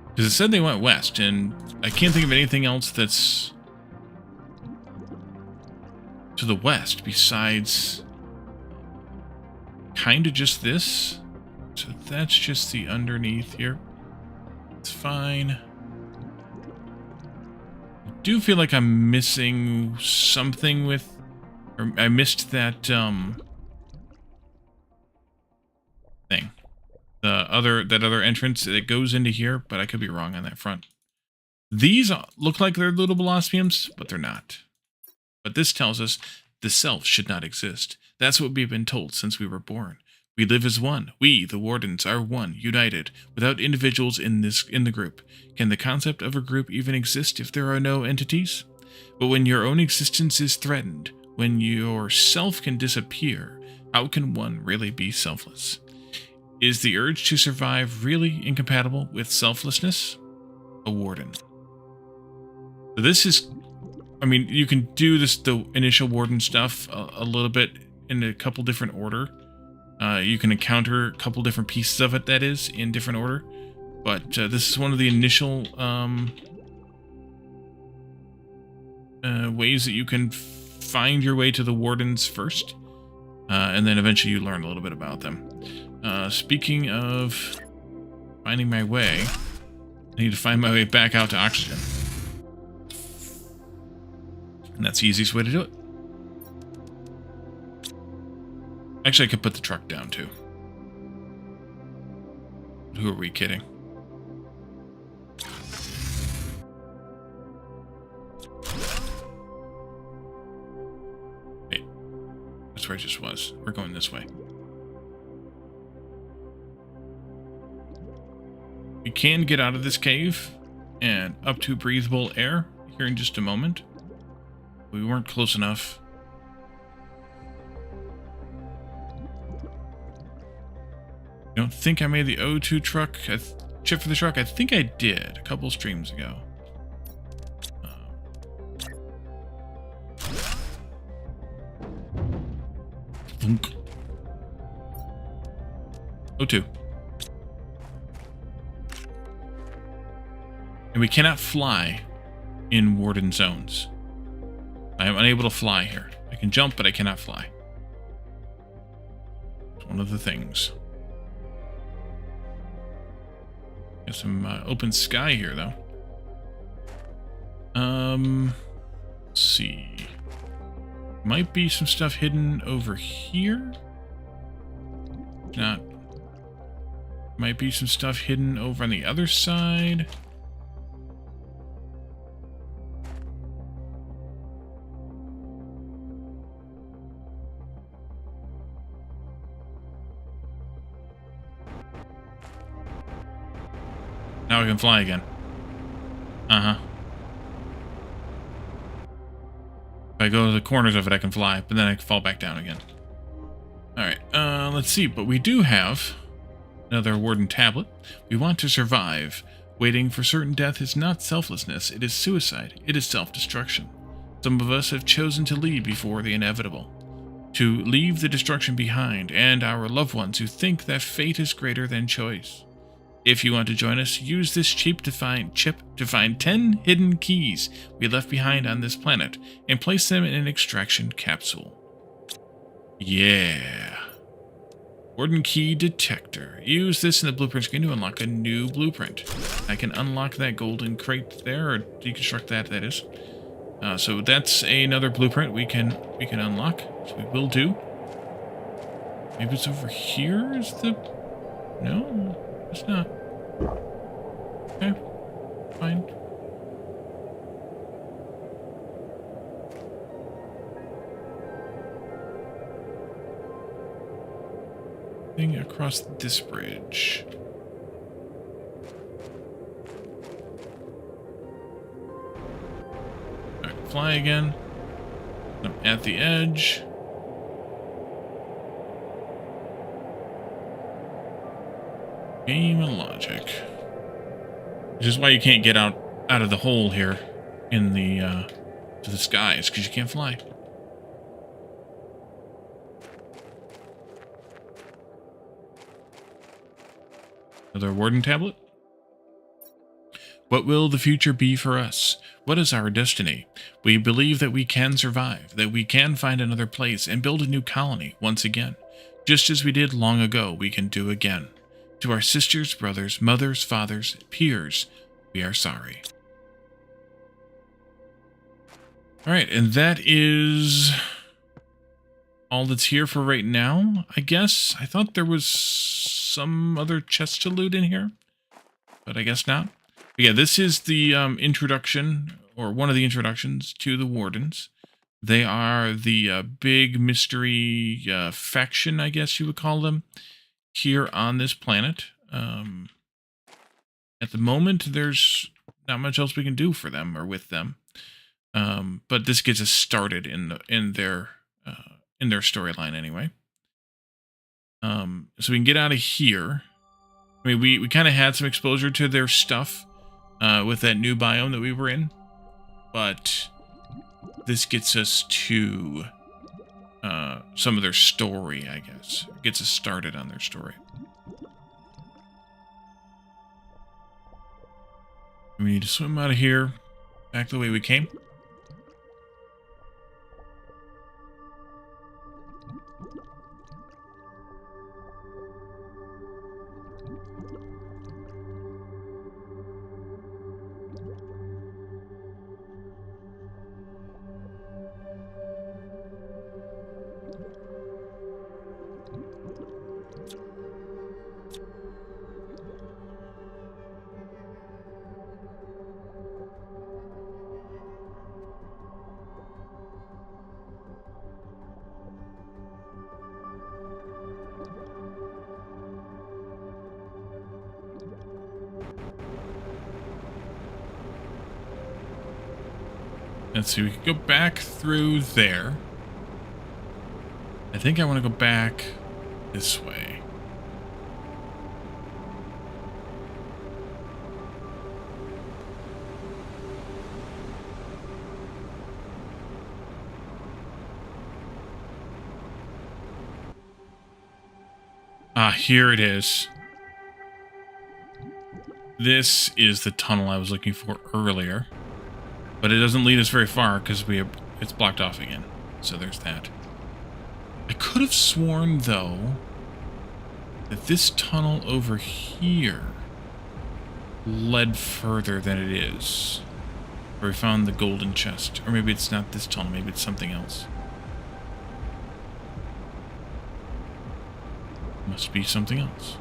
Because it said they went west, and I can't think of anything else that's to the west besides kind of just this. So that's just the underneath here. It's fine. I do feel like I'm missing something with, or I missed that thing. That other entrance that goes into here, but I could be wrong on that front. These look like they're little biomes, but they're not. But this tells us the self should not exist. That's what we've been told since we were born. We live as one. We, the Wardens, are one, united, without individuals in the group. Can the concept of a group even exist if there are no entities? But when your own existence is threatened, when your self can disappear, how can one really be selfless? Is the urge to survive really incompatible with selflessness? A Warden. So this is, I mean, you can do this, the initial Warden stuff, a little bit in a couple different order. You can encounter a couple different pieces of it, that is, in different order. But this is one of the initial ways that you can find your way to the Wardens first. And then eventually you learn a little bit about them. Speaking of finding my way, I need to find my way back out to oxygen. And that's the easiest way to do it. Actually, I could put the truck down too. Who are we kidding? Hey, that's where I just was. We're going this way. We can get out of this cave and up to breathable air here in just a moment. We weren't close enough. I don't think I made the O2 truck chip for the truck. I think I did a couple streams ago. O2. And we cannot fly in Warden zones. I am unable to fly here. I can jump, but I cannot fly. It's one of the things. Got some open sky here, though. Let's see. Might be some stuff hidden over here. Not. Might be some stuff hidden over on the other side. Now I can fly again. Uh-huh. If I go to the corners of it, I can fly, but then I can fall back down again. Alright, let's see. But we do have another Warden tablet. We want to survive. Waiting for certain death is not selflessness. It is suicide. It is self-destruction. Some of us have chosen to leave before the inevitable. To leave the destruction behind, and our loved ones who think that fate is greater than choice. If you want to join us, use this chip to find 10 hidden keys we left behind on this planet and place them in an extraction capsule. Yeah. Warden key detector. Use this in the blueprint screen to unlock a new blueprint. I can unlock that golden crate there, or deconstruct that is. So that's another blueprint we can unlock. So we will do. Maybe it's over here is the... No, it's not. Okay, fine. Thing across this bridge. Alright, fly again. I'm at the edge. Game of logic. Which is why you can't get out of the hole here in the to the skies, because you can't fly. Another warden tablet. What will the future be for us? What is our destiny? We believe that we can survive, that we can find another place and build a new colony once again. Just as we did long ago, we can do again. To our sisters, brothers, mothers, fathers, peers, we are sorry. Alright, and that is all that's here for right now, I guess. I thought there was some other chest to loot in here, but I guess not. But yeah, this is the introduction, or one of the introductions to the Wardens. They are the big mystery faction, I guess you would call them, here on this planet. At the moment, there's not much else we can do for them or with them. But this gets us started in their storyline anyway. So we can get out of here. I mean, we kind of had some exposure to their stuff with that new biome that we were in, but this gets us to some of their story, I guess. It gets us started on their story. We need to swim out of here back the way we came. Let's see, we could go back through there. I think I want to go back this way. Ah, here it is. This is the tunnel I was looking for earlier. But it doesn't lead us very far because it's blocked off again. So there's that. I could have sworn, though, that this tunnel over here led further than it is. Where we found the golden chest. Or maybe it's not this tunnel, maybe it's something else. Must be something else.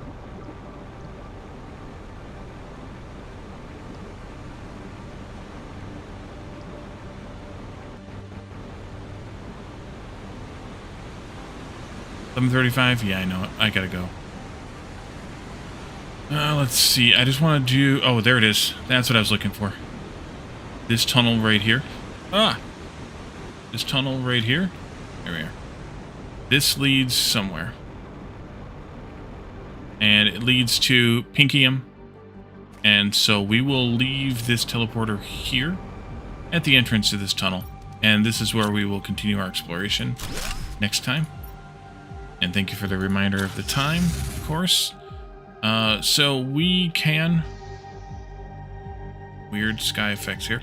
$11:35? Yeah, I know it. I gotta go. Let's see. I just want to do... Oh, there it is. That's what I was looking for. This tunnel right here. Ah! This tunnel right here. There we are. This leads somewhere. And it leads to Pinkium. And so we will leave this teleporter here at the entrance to this tunnel. And this is where we will continue our exploration next time. And thank you for the reminder of the time, of course. So we can... Weird sky effects here.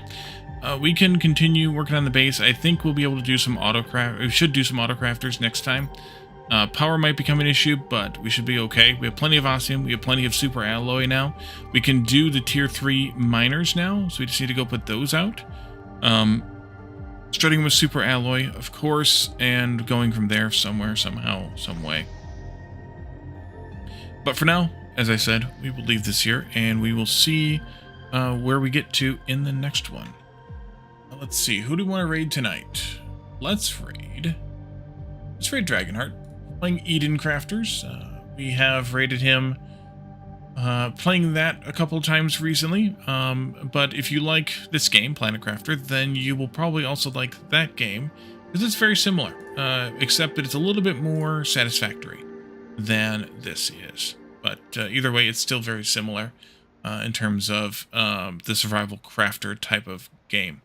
We can continue working on the base. I think we'll be able to do some autocraft. We should do some autocrafters next time. Power might become an issue, but we should be okay. We have plenty of osmium. We have plenty of super alloy now. We can do the tier 3 miners now, so we just need to go put those out. Starting with super alloy, of course, and going from there somewhere, somehow, some way. But for now, as I said, we will leave this here, and we will see where we get to in the next one. Let's see, who do we want to raid tonight? Let's raid Dragonheart. Playing Eden Crafters. We have raided him playing that a couple times recently. But if you like this game, Planet Crafter, then you will probably also like that game, because it's very similar, except that it's a little bit more satisfactory than this is. But either way, it's still very similar in terms of the survival crafter type of game,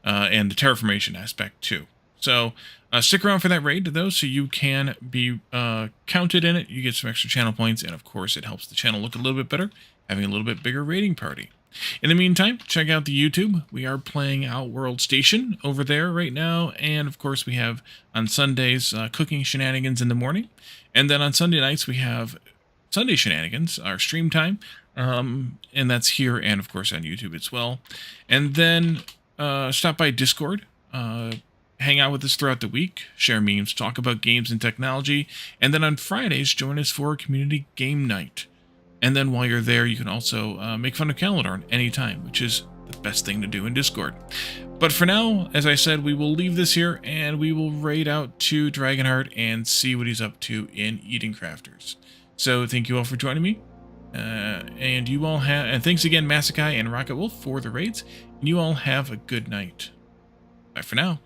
and the terraformation aspect too. So stick around for that raid, though, so you can be counted in it. You get some extra channel points, and of course, it helps the channel look a little bit better, having a little bit bigger raiding party. In the meantime, check out the YouTube. We are playing Outworld Station over there right now, and of course, we have on Sundays cooking shenanigans in the morning, and then on Sunday nights we have Sunday shenanigans, our stream time, and that's here and of course on YouTube as well. And then stop by Discord. Hang out with us throughout the week, share memes, talk about games and technology, and then on Fridays, join us for a community game night. And then while you're there, you can also make fun of Calendar anytime, which is the best thing to do in Discord. But for now, as I said, we will leave this here, and we will raid out to Dragonheart and see what he's up to in Eden Crafters. So thank you all for joining me, and you all have, and thanks again, Masakai and Rocket Wolf, for the raids, and you all have a good night. Bye for now.